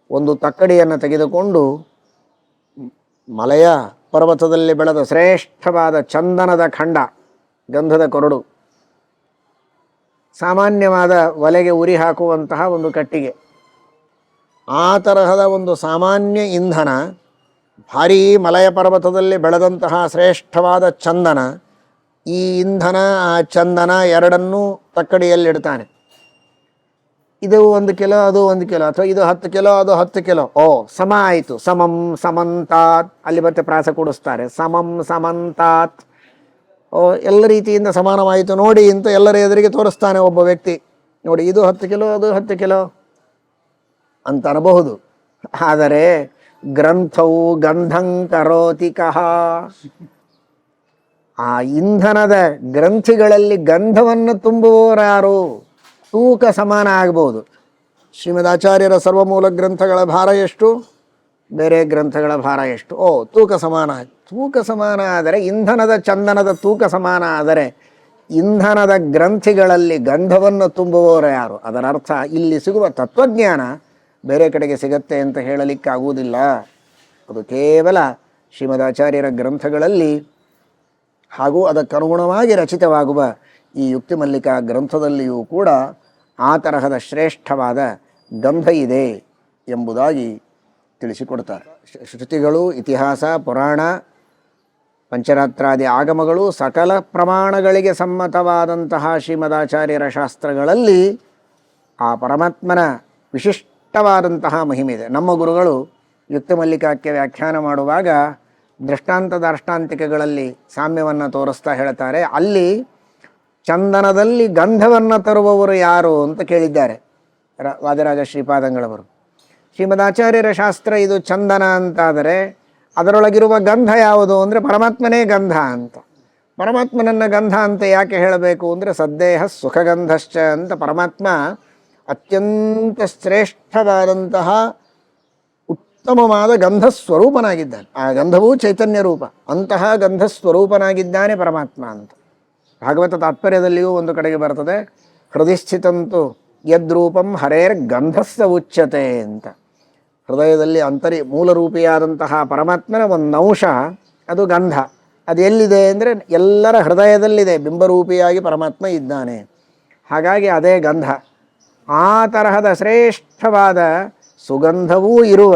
ಒಂದು ತಕ್ಕಡಿಯನ್ನು ತೆಗೆದುಕೊಂಡು ಮಲಯ ಪರ್ವತದಲ್ಲಿ ಬೆಳೆದ ಶ್ರೇಷ್ಠವಾದ ಚಂದನದ ಖಂಡ, ಗಂಧದ ಕೊರಡು, ಸಾಮಾನ್ಯವಾದ ಒಲೆಗೆ ಉರಿ ಹಾಕುವಂತಹ ಒಂದು ಕಟ್ಟಿಗೆ, ಆ ತರಹದ ಒಂದು ಸಾಮಾನ್ಯ ಇಂಧನ, ಭಾರೀ ಮಲಯ ಪರ್ವತದಲ್ಲಿ ಬೆಳೆದಂತಹ ಶ್ರೇಷ್ಠವಾದ ಚಂದನ, ಈ ಇಂಧನ ಆ ಚಂದನ ಎರಡನ್ನೂ ತಕ್ಕಡಿಯಲ್ಲಿಡ್ತಾನೆ. ಇದು 1 ಕಿಲೋ, ಅದು 1 ಕಿಲೋ, ಅಥವಾ ಇದು 10 ಕಿಲೋ, ಅದು 10 ಕಿಲೋ. ಓ ಸಮ ಆಯಿತು. ಸಮಂ ಸಮಂತಾತ್, ಅಲ್ಲಿ ಮತ್ತೆ ಪ್ರಾಸ ಕೂಡಿಸ್ತಾರೆ. ಸಮಂ ಸಮಂತಾತ್, ಓ ಎಲ್ಲ ರೀತಿಯಿಂದ ಸಮಾನವಾಯಿತು ನೋಡಿ ಅಂತ ಎಲ್ಲರ ಎದುರಿಗೆ ತೋರಿಸ್ತಾನೆ ಒಬ್ಬ ವ್ಯಕ್ತಿ. ನೋಡಿ ಇದು 10 ಕಿಲೋ, ಅದು 10 ಕಿಲೋ ಅಂತ ಅನ್ನಬಹುದು. ಆದರೆ ಗ್ರಂಥವು ಗಂಧಂ ಕರೋತಿ ಕಃ, ಆ ಇಂಧನದ ಗ್ರಂಥಿಗಳಲ್ಲಿ ಗಂಧವನ್ನು ತುಂಬುವವರಾರು? ತೂಕ ಸಮಾನ ಆಗ್ಬೋದು. ಶ್ರೀಮದ್ ಆಚಾರ್ಯರ ಸರ್ವಮೂಲ ಗ್ರಂಥಗಳ ಭಾರ ಎಷ್ಟು, ಬೇರೆ ಗ್ರಂಥಗಳ ಭಾರ ಎಷ್ಟು? ಓ ತೂಕ ಸಮಾನ. ತೂಕ ಸಮಾನ ಆದರೆ, ಇಂಧನದ ಚಂದನದ ತೂಕ ಸಮಾನ ಆದರೆ ಇಂಧನದ ಗ್ರಂಥಿಗಳಲ್ಲಿ ಗಂಧವನ್ನು ತುಂಬುವವರು ಯಾರು? ಅದರ ಅರ್ಥ ಇಲ್ಲಿ ಸಿಗುವ ತತ್ವಜ್ಞಾನ ಬೇರೆ ಕಡೆಗೆ ಸಿಗತ್ತೆ ಅಂತ ಹೇಳಲಿಕ್ಕಾಗುವುದಿಲ್ಲ. ಅದು ಕೇವಲ ಶ್ರೀಮದ್ ಆಚಾರ್ಯರ ಗ್ರಂಥಗಳಲ್ಲಿ ಹಾಗೂ ಅದಕ್ಕನುಗುಣವಾಗಿ ರಚಿತವಾಗುವ ಈ ಯುಕ್ತಿ ಮಲ್ಲಿಕಾ ಗ್ರಂಥದಲ್ಲಿಯೂ ಕೂಡ ಆ ತರಹದ ಶ್ರೇಷ್ಠವಾದ ಗಂಧ ಇದೆ ಎಂಬುದಾಗಿ ತಿಳಿಸಿಕೊಡ್ತಾರೆ. ಶ್ರುತಿಗಳು, ಇತಿಹಾಸ, ಪುರಾಣ, ಪಂಚರಾತ್ರಾದಿ ಆಗಮಗಳು, ಸಕಲ ಪ್ರಮಾಣಗಳಿಗೆ ಸಮ್ಮತವಾದಂತಹ ಶ್ರೀಮದಾಚಾರ್ಯರ ಶಾಸ್ತ್ರಗಳಲ್ಲಿ ಆ ಪರಮಾತ್ಮನ ವಿಶಿಷ್ಟವಾದಂತಹ ಮಹಿಮೆ ಇದೆ. ನಮ್ಮ ಗುರುಗಳು ಯುಕ್ತಿ ಮಲ್ಲಿಕಾಕ್ಕೆ ವ್ಯಾಖ್ಯಾನ ಮಾಡುವಾಗ ದೃಷ್ಟಾಂತ ದಾಷ್ಟಾಂತಿಕಗಳಲ್ಲಿ ಸಾಮ್ಯವನ್ನು ತೋರಿಸ್ತಾ ಹೇಳ್ತಾರೆ. ಅಲ್ಲಿ ಚಂದನದಲ್ಲಿ ಗಂಧವನ್ನು ತರುವವರು ಯಾರು ಅಂತ ಕೇಳಿದ್ದಾರೆ ವಾದಿರಾಜ ಶ್ರೀಪಾದಂಗಳವರು. ಶ್ರೀಮದಾಚಾರ್ಯರ ಶಾಸ್ತ್ರ ಇದು ಚಂದನ ಅಂತಾದರೆ ಅದರೊಳಗಿರುವ ಗಂಧ ಯಾವುದು ಅಂದರೆ ಪರಮಾತ್ಮನೇ ಗಂಧ ಅಂತ. ಪರಮಾತ್ಮನನ್ನ ಗಂಧ ಅಂತ ಯಾಕೆ ಹೇಳಬೇಕು ಅಂದರೆ ಸದ್ದೇಹ ಸುಖಗಂಧಶ್ಚ ಅಂತ ಪರಮಾತ್ಮ ಅತ್ಯಂತ ಶ್ರೇಷ್ಠವಾದಂತಹ ಉತ್ತಮವಾದ ಗಂಧಸ್ವರೂಪನಾಗಿದ್ದಾನೆ. ಆ ಗಂಧವೂ ಚೈತನ್ಯ ರೂಪ, ಅಂತಹ ಗಂಧಸ್ವರೂಪನಾಗಿದ್ದಾನೆ ಪರಮಾತ್ಮ ಅಂತ. ಭಾಗವತ ತಾತ್ಪರ್ಯದಲ್ಲಿಯೂ ಒಂದು ಕಡೆಗೆ ಬರ್ತದೆ, ಹೃದಯಸ್ಥಿತಂತು ಯದ್ರೂಪಂ ಹರೇರ್ ಗಂಧಸ್ಸ ಉಚ್ಯತೆ ಅಂತ. ಹೃದಯದಲ್ಲಿ ಮೂಲರೂಪಿಯಾದಂತಹ ಪರಮಾತ್ಮನ ಒಂದು ಅಂಶ ಅದು ಗಂಧ. ಅದು ಎಲ್ಲಿದೆ ಅಂದರೆ ಎಲ್ಲರ ಹೃದಯದಲ್ಲಿದೆ, ಬಿಂಬರೂಪಿಯಾಗಿ ಪರಮಾತ್ಮ ಇದ್ದಾನೆ. ಹಾಗಾಗಿ ಅದೇ ಗಂಧ. ಆ ತರಹದ ಶ್ರೇಷ್ಠವಾದ ಸುಗಂಧವೂ ಇರುವ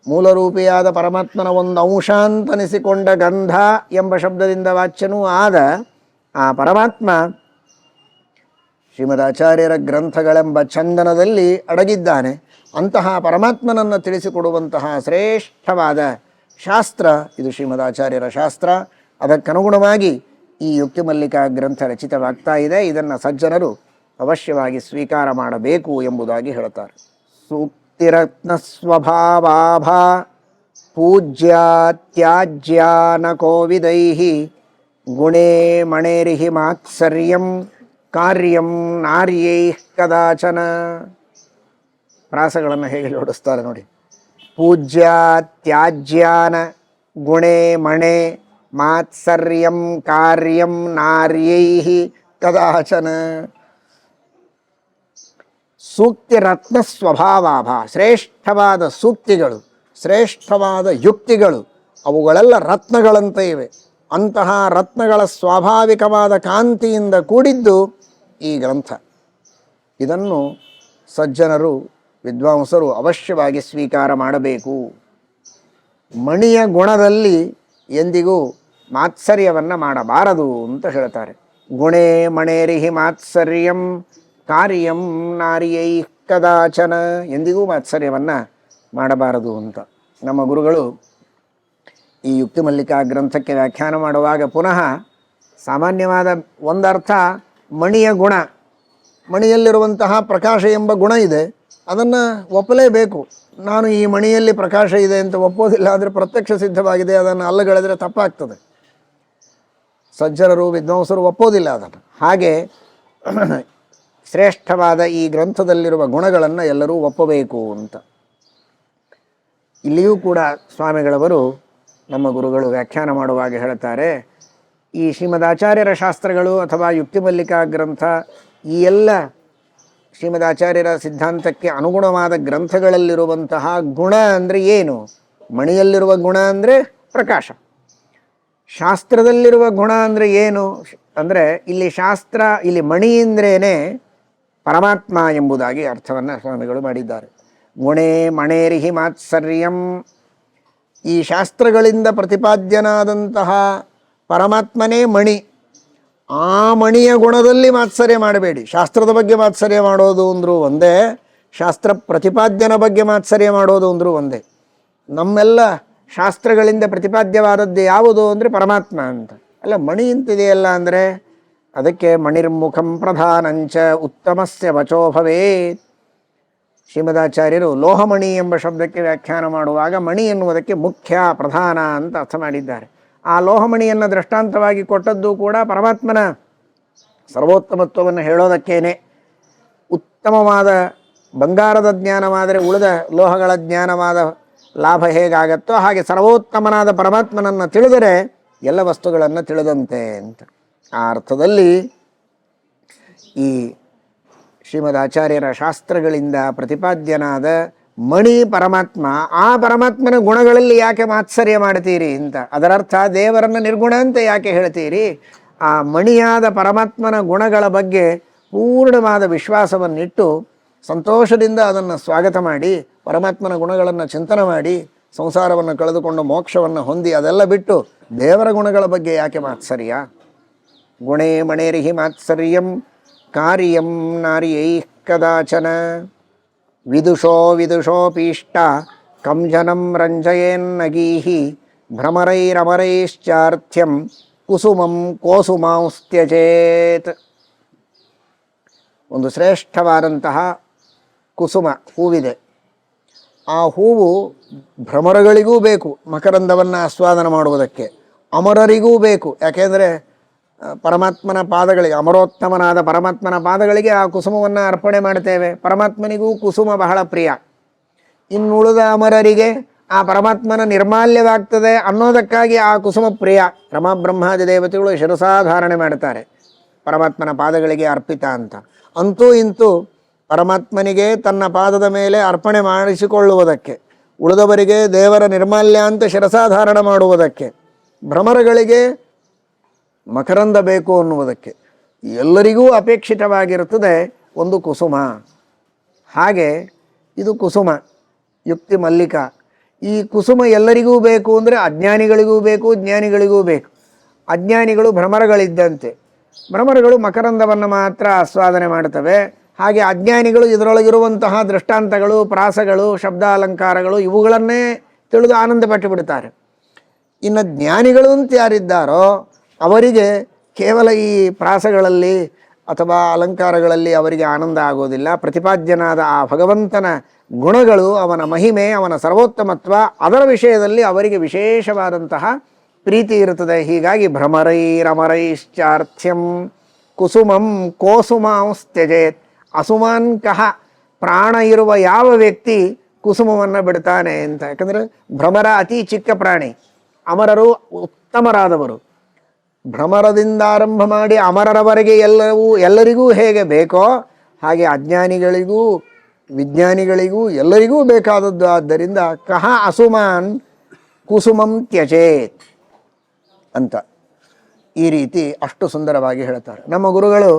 ಮೂಲರೂಪಿಯಾದ ಪರಮಾತ್ಮನ ಒಂದು ಅಂಶ ಅಂತನಿಸಿಕೊಂಡ ಗಂಧ ಎಂಬ ಶಬ್ದದಿಂದ ವಾಚ್ಯನೂ ಆದ ಆ ಪರಮಾತ್ಮ ಶ್ರೀಮದಾಚಾರ್ಯರ ಗ್ರಂಥಗಳೆಂಬ ಚಂದನದಲ್ಲಿ ಅಡಗಿದ್ದಾನೆ. ಅಂತಹ ಪರಮಾತ್ಮನನ್ನು ತಿಳಿಸಿಕೊಡುವಂತಹ ಶ್ರೇಷ್ಠವಾದ ಶಾಸ್ತ್ರ ಇದು ಶ್ರೀಮದಾಚಾರ್ಯರ ಶಾಸ್ತ್ರ. ಅದಕ್ಕನುಗುಣವಾಗಿ ಈ ಯುಕ್ತಿ ಮಲ್ಲಿಕಾ ಗ್ರಂಥ ರಚಿತವಾಗ್ತಾ ಇದೆ. ಇದನ್ನು ಸಜ್ಜನರು ಅವಶ್ಯವಾಗಿ ಸ್ವೀಕಾರ ಮಾಡಬೇಕು ಎಂಬುದಾಗಿ ಹೇಳ್ತಾರೆ. ಸೂಕ್ತಿರತ್ನ ಸ್ವಭಾವಾಭ ಪೂಜ್ಯ ತ್ಯಾಜ್ಯಾನ ಕೋವಿದೈಃ ಗುಣೇ ಮಣೇರಿಹಿ ಮಾತ್ಸರ್ಯಂ ಕಾರ್ಯಂ ನಾರ್ಯೈಃ ಕದಾಚನ. ಪ್ರಾಸಗಳನ್ನು ಹೇಗೆ ಜೋಡಿಸ್ತಾರೆ ನೋಡಿ. ಪೂಜ್ಯ ತ್ಯಾಜ್ಯಾನ ಗುಣೇ ಮಣೆ ಮಾತ್ಸರ್ಯಂ ಕಾರ್ಯಂ ನಾರ್ಯೈಃ ಕದಾಚನ. ಸೂಕ್ತಿ ರತ್ನ ಸ್ವಭಾವಾಭ, ಶ್ರೇಷ್ಠವಾದ ಸೂಕ್ತಿಗಳು, ಶ್ರೇಷ್ಠವಾದ ಯುಕ್ತಿಗಳು ಅವುಗಳೆಲ್ಲ ರತ್ನಗಳಂತೆ ಇವೆ. ಅಂತಹ ರತ್ನಗಳ ಸ್ವಾಭಾವಿಕವಾದ ಕಾಂತಿಯಿಂದ ಕೂಡಿದ್ದು ಈ ಗ್ರಂಥ. ಇದನ್ನು ಸಜ್ಜನರು ವಿದ್ವಾಂಸರು ಅವಶ್ಯವಾಗಿ ಸ್ವೀಕಾರ ಮಾಡಬೇಕು. ಮಣಿಯ ಗುಣದಲ್ಲಿ ಎಂದಿಗೂ ಮಾತ್ಸರ್ಯವನ್ನು ಮಾಡಬಾರದು ಅಂತ ಹೇಳ್ತಾರೆ. ಗುಣೇ ಮಣೇರಿಹಿ ಮಾತ್ಸರ್ಯಂ ಕಾರ್ಯಂ ನಾರ್ಯೈ ಕದಾಚನ. ಎಂದಿಗೂ ಮಾತ್ಸರ್ಯವನ್ನು ಮಾಡಬಾರದು ಅಂತ ನಮ್ಮ ಗುರುಗಳು ಈ ಯುಕ್ತಿ ಮಲ್ಲಿಕಾ ಗ್ರಂಥಕ್ಕೆ ವ್ಯಾಖ್ಯಾನ ಮಾಡುವಾಗ ಪುನಃ ಸಾಮಾನ್ಯವಾದ ಒಂದರ್ಥ ಮಣಿಯ ಗುಣ, ಮಣಿಯಲ್ಲಿರುವಂತಹ ಪ್ರಕಾಶ ಎಂಬ ಗುಣ ಇದೆ, ಅದನ್ನು ಒಪ್ಪಲೇಬೇಕು. ನಾನು ಈ ಮಣಿಯಲ್ಲಿ ಪ್ರಕಾಶ ಇದೆ ಅಂತ ಒಪ್ಪೋದಿಲ್ಲ, ಆದರೆ ಪ್ರತ್ಯಕ್ಷ ಸಿದ್ಧವಾಗಿದೆ, ಅದನ್ನು ಅಲ್ಲಗಳೆದರೆ ತಪ್ಪಾಗ್ತದೆ. ಸಜ್ಜನರು ವಿದ್ವಾಂಸರು ಒಪ್ಪೋದಿಲ್ಲ ಅದನ್ನು. ಹಾಗೆ ಶ್ರೇಷ್ಠವಾದ ಈ ಗ್ರಂಥದಲ್ಲಿರುವ ಗುಣಗಳನ್ನು ಎಲ್ಲರೂ ಒಪ್ಪಬೇಕು ಅಂತ. ಇಲ್ಲಿಯೂ ಕೂಡ ಸ್ವಾಮಿಗಳವರು ನಮ್ಮ ಗುರುಗಳು ವ್ಯಾಖ್ಯಾನ ಮಾಡುವಾಗ ಹೇಳ್ತಾರೆ, ಈ ಶ್ರೀಮದಾಚಾರ್ಯರ ಶಾಸ್ತ್ರಗಳು ಅಥವಾ ಯುಕ್ತಿಮಲ್ಲಿಕಾ ಗ್ರಂಥ, ಈ ಎಲ್ಲ ಶ್ರೀಮದಾಚಾರ್ಯರ ಸಿದ್ಧಾಂತಕ್ಕೆ ಅನುಗುಣವಾದ ಗ್ರಂಥಗಳಲ್ಲಿರುವಂತಹ ಗುಣ ಅಂದರೆ ಏನು? ಮಣಿಯಲ್ಲಿರುವ ಗುಣ ಅಂದರೆ ಪ್ರಕಾಶ. ಶಾಸ್ತ್ರದಲ್ಲಿರುವ ಗುಣ ಅಂದರೆ ಏನು ಅಂದರೆ ಇಲ್ಲಿ ಶಾಸ್ತ್ರ, ಇಲ್ಲಿ ಮಣಿ ಅಂದ್ರೇನೆ ಪರಮಾತ್ಮ ಎಂಬುದಾಗಿ ಅರ್ಥವನ್ನು ಸ್ವಾಮಿಗಳು ಮಾಡಿದ್ದಾರೆ. ಗುಣೇ ಮಣೇರಿಹಿ ಮಾತ್ಸರ್ಯಂ. ಈ ಶಾಸ್ತ್ರಗಳಿಂದ ಪ್ರತಿಪಾದ್ಯನಾದಂತಹ ಪರಮಾತ್ಮನೇ ಮಣಿ. ಆ ಮಣಿಯ ಗುಣದಲ್ಲಿ ಮಾತ್ಸರ್ಯ ಮಾಡಬೇಡಿ. ಶಾಸ್ತ್ರದ ಬಗ್ಗೆ ಮಾತ್ಸರ್ಯ ಮಾಡೋದು ಅಂದರೂ ಒಂದೇ, ಶಾಸ್ತ್ರ ಪ್ರತಿಪಾದ್ಯನ ಬಗ್ಗೆ ಮಾತ್ಸರ್ಯ ಮಾಡೋದು ಅಂದರೂ ಒಂದೇ. ನಮ್ಮೆಲ್ಲ ಶಾಸ್ತ್ರಗಳಿಂದ ಪ್ರತಿಪಾದ್ಯವಾದದ್ದು ಯಾವುದು ಅಂದರೆ ಪರಮಾತ್ಮ ಅಂತ. ಅಲ್ಲ, ಮಣಿ ಅಂತಿದೆಯಲ್ಲ ಅಂದರೆ ಅದಕ್ಕೆ ಮಣಿರ್ಮುಖಂ ಪ್ರಧಾನಂಚ ಉತ್ತಮಸ್ಯ ವಚೋ ಭವೇತ್. ಶ್ರೀಮದಾಚಾರ್ಯರು ಲೋಹಮಣಿ ಎಂಬ ಶಬ್ದಕ್ಕೆ ವ್ಯಾಖ್ಯಾನ ಮಾಡುವಾಗ ಮಣಿ ಎನ್ನುವುದಕ್ಕೆ ಮುಖ್ಯ, ಪ್ರಧಾನ ಅಂತ ಅರ್ಥ ಮಾಡಿದ್ದಾರೆ. ಆ ಲೋಹಮಣಿಯನ್ನು ದೃಷ್ಟಾಂತವಾಗಿ ಕೊಟ್ಟದ್ದು ಕೂಡ ಪರಮಾತ್ಮನ ಸರ್ವೋತ್ತಮತ್ವವನ್ನು ಹೇಳೋದಕ್ಕೇನೆ. ಉತ್ತಮವಾದ ಬಂಗಾರದ ಜ್ಞಾನವಾದರೆ ಉಳಿದ ಲೋಹಗಳ ಜ್ಞಾನವಾದ ಲಾಭ ಹೇಗಾಗತ್ತೋ ಹಾಗೆ ಸರ್ವೋತ್ತಮನಾದ ಪರಮಾತ್ಮನನ್ನು ತಿಳಿದರೆ ಎಲ್ಲ ವಸ್ತುಗಳನ್ನು ತಿಳಿದಂತೆ ಅಂತ. ಆ ಅರ್ಥದಲ್ಲಿ ಈ ಶ್ರೀಮದಾಚಾರ್ಯರ ಶಾಸ್ತ್ರಗಳಿಂದ ಪ್ರತಿಪಾದ್ಯನಾದ ಮಣಿ ಪರಮಾತ್ಮ, ಆ ಪರಮಾತ್ಮನ ಗುಣಗಳಲ್ಲಿ ಯಾಕೆ ಮಾತ್ಸರ್ಯ ಮಾಡ್ತೀರಿ ಅಂತ. ಅದರರ್ಥ ದೇವರನ್ನು ನಿರ್ಗುಣ ಅಂತ ಯಾಕೆ ಹೇಳ್ತೀರಿ? ಆ ಮಣಿಯಾದ ಪರಮಾತ್ಮನ ಗುಣಗಳ ಬಗ್ಗೆ ಪೂರ್ಣವಾದ ವಿಶ್ವಾಸವನ್ನಿಟ್ಟು ಸಂತೋಷದಿಂದ ಅದನ್ನು ಸ್ವಾಗತ ಮಾಡಿ ಪರಮಾತ್ಮನ ಗುಣಗಳನ್ನು ಚಿಂತನೆ ಮಾಡಿ ಸಂಸಾರವನ್ನು ಕಳೆದುಕೊಂಡು ಮೋಕ್ಷವನ್ನು ಹೊಂದಿ ಅದೆಲ್ಲ ಬಿಟ್ಟು ದೇವರ ಗುಣಗಳ ಬಗ್ಗೆ ಯಾಕೆ ಮಾತ್ಸರ್ಯ? ಗುಣೇ ಮಣೇರಿಹಿ ಮಾತ್ಸರ್ಯಂ ಕಾರ್ಯಂ ನಾರ್ಯೈಃ ಕದಾಚನ ವಿದುಷೋಪೀಷ್ಟ ಕಂಜನಂ ರಂಜಯೇನ್ನಗೀಹಿ ಭ್ರಮರೈರಮರೈಶ್ಚಾರ್ಥ್ಯಂ ಕುಸುಮಂ ಕೋಸುಮಾಂಸ್ತ್ಯಜೇತ್. ಒಂದು ಶ್ರೇಷ್ಠವಾದಂತಹ ಕುಸುಮ ಹೂವಿದೆ. ಆ ಹೂವು ಭ್ರಮರಗಳಿಗೂ ಬೇಕು ಮಕರಂದವನ್ನು ಆಸ್ವಾದನ ಮಾಡುವುದಕ್ಕೆ, ಅಮರರಿಗೂ ಬೇಕು. ಯಾಕೆಂದರೆ ಪರಮಾತ್ಮನ ಪಾದಗಳಿಗೆ, ಅಮರೋತ್ತಮನಾದ ಪರಮಾತ್ಮನ ಪಾದಗಳಿಗೆ ಆ ಕುಸುಮವನ್ನು ಅರ್ಪಣೆ ಮಾಡ್ತೇವೆ. ಪರಮಾತ್ಮನಿಗೂ ಕುಸುಮ ಬಹಳ ಪ್ರಿಯ. ಇನ್ನುಳಿದ ಅಮರರಿಗೆ ಆ ಪರಮಾತ್ಮನ ನಿರ್ಮಾಲ್ಯವಾಗ್ತದೆ ಅನ್ನೋದಕ್ಕಾಗಿ ಆ ಕುಸುಮ ಪ್ರಿಯ. ರಮಾಬ್ರಹ್ಮಾದಿ ದೇವತೆಗಳು ಶಿರಸಾಧಾರಣೆ ಮಾಡ್ತಾರೆ ಪರಮಾತ್ಮನ ಪಾದಗಳಿಗೆ ಅರ್ಪಿತ ಅಂತ. ಅಂತೂ ಇಂತೂ ಪರಮಾತ್ಮನಿಗೆ ತನ್ನ ಪಾದದ ಮೇಲೆ ಅರ್ಪಣೆ ಮಾಡಿಸಿಕೊಳ್ಳುವುದಕ್ಕೆ, ಉಳಿದವರಿಗೆ ದೇವರ ನಿರ್ಮಾಲ್ಯ ಅಂತ ಶಿರಸಾಧಾರಣ ಮಾಡುವುದಕ್ಕೆ, ಭ್ರಮರಗಳಿಗೆ ಮಕರಂದ ಬೇಕು ಅನ್ನುವುದಕ್ಕೆ, ಎಲ್ಲರಿಗೂ ಅಪೇಕ್ಷಿತವಾಗಿರುತ್ತದೆ ಒಂದು ಕುಸುಮ. ಹಾಗೆ ಇದು ಕುಸುಮ ಯುಕ್ತಿ ಮಲ್ಲಿಕ. ಈ ಕುಸುಮ ಎಲ್ಲರಿಗೂ ಬೇಕು ಅಂದರೆ ಅಜ್ಞಾನಿಗಳಿಗೂ ಬೇಕು, ಜ್ಞಾನಿಗಳಿಗೂ ಬೇಕು. ಅಜ್ಞಾನಿಗಳು ಭ್ರಮರಗಳಿದ್ದಂತೆ, ಭ್ರಮರಗಳು ಮಕರಂದವನ್ನು ಮಾತ್ರ ಆಸ್ವಾದನೆ ಮಾಡ್ತವೆ. ಹಾಗೆ ಅಜ್ಞಾನಿಗಳು ಇದರೊಳಗಿರುವಂತಹ ದೃಷ್ಟಾಂತಗಳು, ಪ್ರಾಸಗಳು, ಶಬ್ದಾಲಂಕಾರಗಳು ಇವುಗಳನ್ನೇ ತಿಳಿದು ಆನಂದ ಪಟ್ಟು ಬಿಡ್ತಾರೆ. ಇನ್ನು ಜ್ಞಾನಿಗಳು ಅಂತ ಯಾರಿದ್ದಾರೋ ಅವರಿಗೆ ಕೇವಲ ಈ ಪ್ರಾಸಗಳಲ್ಲಿ ಅಥವಾ ಅಲಂಕಾರಗಳಲ್ಲಿ ಅವರಿಗೆ ಆನಂದ ಆಗೋದಿಲ್ಲ. ಪ್ರತಿಪಾದ್ಯನಾದ ಆ ಭಗವಂತನ ಗುಣಗಳು, ಅವನ ಮಹಿಮೆ, ಅವನ ಸರ್ವೋತ್ತಮತ್ವ, ಅದರ ವಿಷಯದಲ್ಲಿ ಅವರಿಗೆ ವಿಶೇಷವಾದಂತಹ ಪ್ರೀತಿ ಇರುತ್ತದೆ. ಹೀಗಾಗಿ ಭ್ರಮರೈರಮರೈಶ್ಚಾರ್ಥ್ಯಂ ಕುಸುಮಂ ಕೋಸುಮಾಂಸ್ತ್ಯಜೇತ್. ಅಸುಮಾನ್ ಕಹ, ಪ್ರಾಣ ಇರುವ ಯಾವ ವ್ಯಕ್ತಿ ಕುಸುಮವನ್ನು ಬಿಡ್ತಾನೆ ಅಂತ. ಯಾಕಂದರೆ ಭ್ರಮರ ಅತಿ ಚಿಕ್ಕ ಪ್ರಾಣಿ, ಅಮರರು ಉತ್ತಮರಾದವರು. ಭ್ರಮರದಿಂದ ಆರಂಭ ಮಾಡಿ ಅಮರರವರೆಗೆ ಎಲ್ಲರಿಗೂ ಹೇಗೆ ಬೇಕೋ ಹಾಗೆ ಅಜ್ಞಾನಿಗಳಿಗೂ ವಿಜ್ಞಾನಿಗಳಿಗೂ ಎಲ್ಲರಿಗೂ ಬೇಕಾದದ್ದು. ಆದ್ದರಿಂದ ಕಹ ಅಸುಮಾನ್ ಕುಸುಮಂ ತ್ಯಜೇತ್ ಅಂತ ಈ ರೀತಿ ಅಷ್ಟು ಸುಂದರವಾಗಿ ಹೇಳ್ತಾರೆ ನಮ್ಮ ಗುರುಗಳು.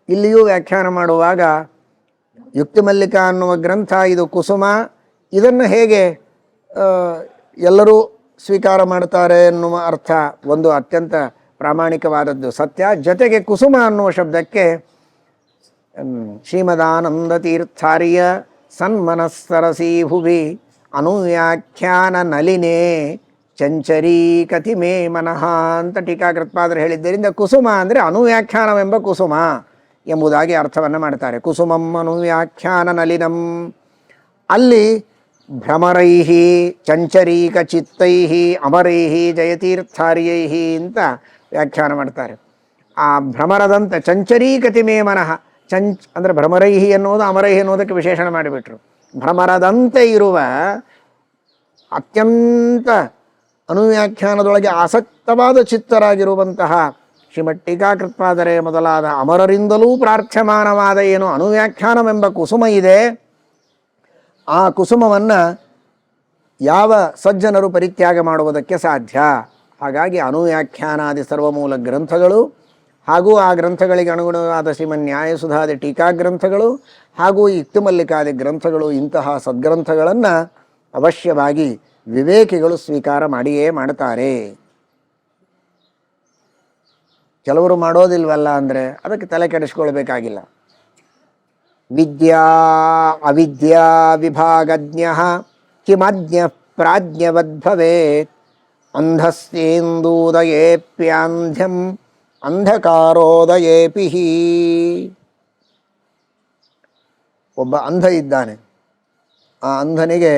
ಇಲ್ಲಿಯೂ ವ್ಯಾಖ್ಯಾನ ಮಾಡುವಾಗ ಯುಕ್ತಿ ಮಲ್ಲಿಕ ಅನ್ನುವ ಗ್ರಂಥ ಇದು ಕುಸುಮ, ಇದನ್ನು ಹೇಗೆ ಎಲ್ಲರೂ ಸ್ವೀಕಾರ ಮಾಡ್ತಾರೆ ಎನ್ನುವ ಅರ್ಥ ಒಂದು ಅತ್ಯಂತ ಪ್ರಾಮಾಣಿಕವಾದದ್ದು ಸತ್ಯ. ಜೊತೆಗೆ ಕುಸುಮ ಅನ್ನುವ ಶಬ್ದಕ್ಕೆ ಶ್ರೀಮದಾನಂದ ತೀರ್ಥಾರ್ಯ ಸನ್ಮನಸ್ಸರಸಿ ಭುವಿ ಅನುವ್ಯಾಖ್ಯಾನ ನಲಿನೇ ಚಂಚರೀ ಕತಿ ಮೇ ಮನಃ ಅಂತ ಟೀಕಾಕೃತ್ಪಾದರು ಹೇಳಿದ್ದರಿಂದ ಕುಸುಮ ಅಂದರೆ ಅನುವ್ಯಾಖ್ಯಾನವೆಂಬ ಕುಸುಮ ಎಂಬುದಾಗಿ ಅರ್ಥವನ್ನು ಮಾಡ್ತಾರೆ. ಕುಸುಮಂ ಅನುವ್ಯಾಖ್ಯಾನ ನಲಿನಂ. ಅಲ್ಲಿ ಭ್ರಮರೈಹಿ ಚಂಚರೀಕ ಚಿತ್ತೈಹಿ ಅಮರೈಹಿ ಜಯತೀರ್ಥಾರ್ಯೈಹಿ ಅಂತ ವ್ಯಾಖ್ಯಾನ ಮಾಡ್ತಾರೆ. ಆ ಭ್ರಮರದಂತೆ ಚಂಚರೀಕತಿ ಮೇ ಮನಃ, ಅಂದರೆ ಭ್ರಮರೈಹಿ ಎನ್ನುವುದು ಅಮರೈಹಿ ಎನ್ನುವುದಕ್ಕೆ ವಿಶೇಷಣ ಮಾಡಿಬಿಟ್ರು. ಭ್ರಮರದಂತೆ ಇರುವ ಅತ್ಯಂತ ಅನುವ್ಯಾಖ್ಯಾನದೊಳಗೆ ಆಸಕ್ತವಾದ ಚಿತ್ತರಾಗಿರುವಂತಹ ಶ್ರೀಮಠ್ ಟೀಕಾಕೃತ್ಪಾದರೆ ಮೊದಲಾದ ಅಮರರಿಂದಲೂ ಪ್ರಾರ್ಥ್ಯಮಾನವಾದ ಏನು ಅನುವ್ಯಾಖ್ಯಾನವೆಂಬ ಕುಸುಮ ಇದೆ, ಆ ಕುಸುಮವನ್ನು ಯಾವ ಸಜ್ಜನರು ಪರಿತ್ಯಾಗ ಮಾಡುವುದಕ್ಕೆ ಸಾಧ್ಯ? ಹಾಗಾಗಿ ಅನುವ್ಯಾಖ್ಯಾನಾದಿ ಸರ್ವಮೂಲ ಗ್ರಂಥಗಳು ಹಾಗೂ ಆ ಗ್ರಂಥಗಳಿಗೆ ಅನುಗುಣವಾದ ಶ್ರೀಮನ್ ನ್ಯಾಯಸುಧಾದಿ ಟೀಕಾಗ್ರಂಥಗಳು ಹಾಗೂ ಯುಕ್ತಿಮಲ್ಲಿಕಾದಿ ಗ್ರಂಥಗಳು, ಇಂತಹ ಸದ್ಗ್ರಂಥಗಳನ್ನು ಅವಶ್ಯವಾಗಿ ವಿವೇಕಿಗಳು ಸ್ವೀಕಾರ ಮಾಡಿಯೇ ಮಾಡ್ತಾರೆ. ಕೆಲವರು ಮಾಡೋದಿಲ್ವಲ್ಲ ಅಂದರೆ ಅದಕ್ಕೆ ತಲೆ ಕೆಡಿಸ್ಕೊಳ್ಬೇಕಾಗಿಲ್ಲ. ವಿದ್ಯಾ ಅವಿದ್ಯಾ ವಿಭಾಗಜ್ಞ ಕಿಮಜ್ಞ ಪ್ರಾಜ್ಞವದ್ಭವೇತ್ ಅಂಧಸ್ಯೇಂದೂದಯೇಪ್ಯಾಂಧ್ಯಂ ಅಂಧಕಾರೋದಯೇಪಿ. ಒಬ್ಬ ಅಂಧ ಇದ್ದಾನೆ. ಆ ಅಂಧನಿಗೆ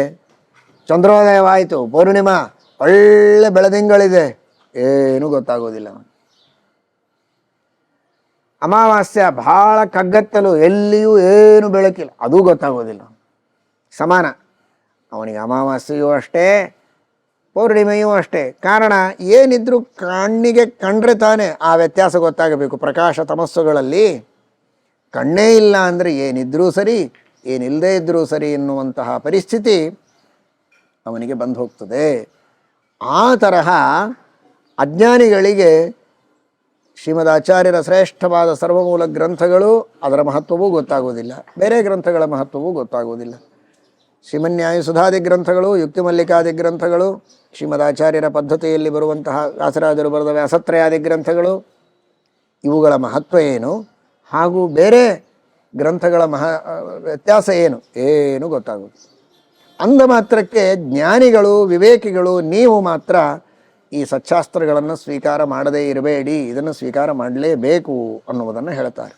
ಚಂದ್ರೋದಯವಾಯಿತು, ಪೌರ್ಣಿಮಾ, ಒಳ್ಳೆ ಬೆಳದಿಂಗಳಿದೆ, ಏನೂ ಗೊತ್ತಾಗೋದಿಲ್ಲ. ಅಮಾವಾಸ್ಯ ಭಾಳ ಕಗ್ಗತ್ತಲು, ಎಲ್ಲಿಯೂ ಏನು ಬೆಳಕಿಲ್ಲ, ಅದೂ ಗೊತ್ತಾಗೋದಿಲ್ಲ. ಸಮಾನ ಅವನಿಗೆ ಅಮಾವಾಸ್ಯೆಯೂ ಅಷ್ಟೇ, ಪೌರ್ಣಿಮೆಯೂ ಅಷ್ಟೇ. ಕಾರಣ ಏನಿದ್ರೂ ಕಣ್ಣಿಗೆ ಕಂಡ್ರೆ ತಾನೇ ಆ ವ್ಯತ್ಯಾಸ ಗೊತ್ತಾಗಬೇಕು. ಪ್ರಕಾಶ ತಮಸ್ಸುಗಳಲ್ಲಿ ಕಣ್ಣೇ ಇಲ್ಲ ಅಂದರೆ ಏನಿದ್ರೂ ಸರಿ, ಏನಿಲ್ಲದೇ ಇದ್ದರೂ ಸರಿ ಎನ್ನುವಂತಹ ಪರಿಸ್ಥಿತಿ ಅವನಿಗೆ ಬಂದು ಹೋಗ್ತದೆ. ಆ ತರಹ ಅಜ್ಞಾನಿಗಳಿಗೆ ಶ್ರೀಮದ್ ಆಚಾರ್ಯರ ಶ್ರೇಷ್ಠವಾದ ಸರ್ವಮೂಲ ಗ್ರಂಥಗಳು, ಅದರ ಮಹತ್ವವೂ ಗೊತ್ತಾಗುವುದಿಲ್ಲ, ಬೇರೆ ಗ್ರಂಥಗಳ ಮಹತ್ವವೂ ಗೊತ್ತಾಗುವುದಿಲ್ಲ. ಶ್ರೀಮನ್ ನ್ಯಾಯಸುಧಾದಿ ಗ್ರಂಥಗಳು, ಯುಕ್ತಿಮಲ್ಲಿಕಾದಿ ಗ್ರಂಥಗಳು, ಶ್ರೀಮದ್ ಆಚಾರ್ಯರ ಪದ್ಧತಿಯಲ್ಲಿ ಬರುವಂತಹ ವ್ಯಾಸರಾಜರು ಬರೆದ ವ್ಯಾಸತ್ರಯಾದಿ ಗ್ರಂಥಗಳು, ಇವುಗಳ ಮಹತ್ವ ಏನು ಹಾಗೂ ಬೇರೆ ಗ್ರಂಥಗಳ ವ್ಯತ್ಯಾಸ ಏನು ಗೊತ್ತಾಗುತ್ತೆ. ಅಂದ ಮಾತ್ರಕ್ಕೆ ಜ್ಞಾನಿಗಳು, ವಿವೇಕಿಗಳು ನೀವು ಮಾತ್ರ ಈ ಸಚ್ಚಾಸ್ತ್ರಗಳನ್ನು ಸ್ವೀಕಾರ ಮಾಡದೇ ಇರಬೇಡಿ, ಇದನ್ನು ಸ್ವೀಕಾರ ಮಾಡಲೇಬೇಕು ಅನ್ನುವುದನ್ನು ಹೇಳ್ತಾರೆ.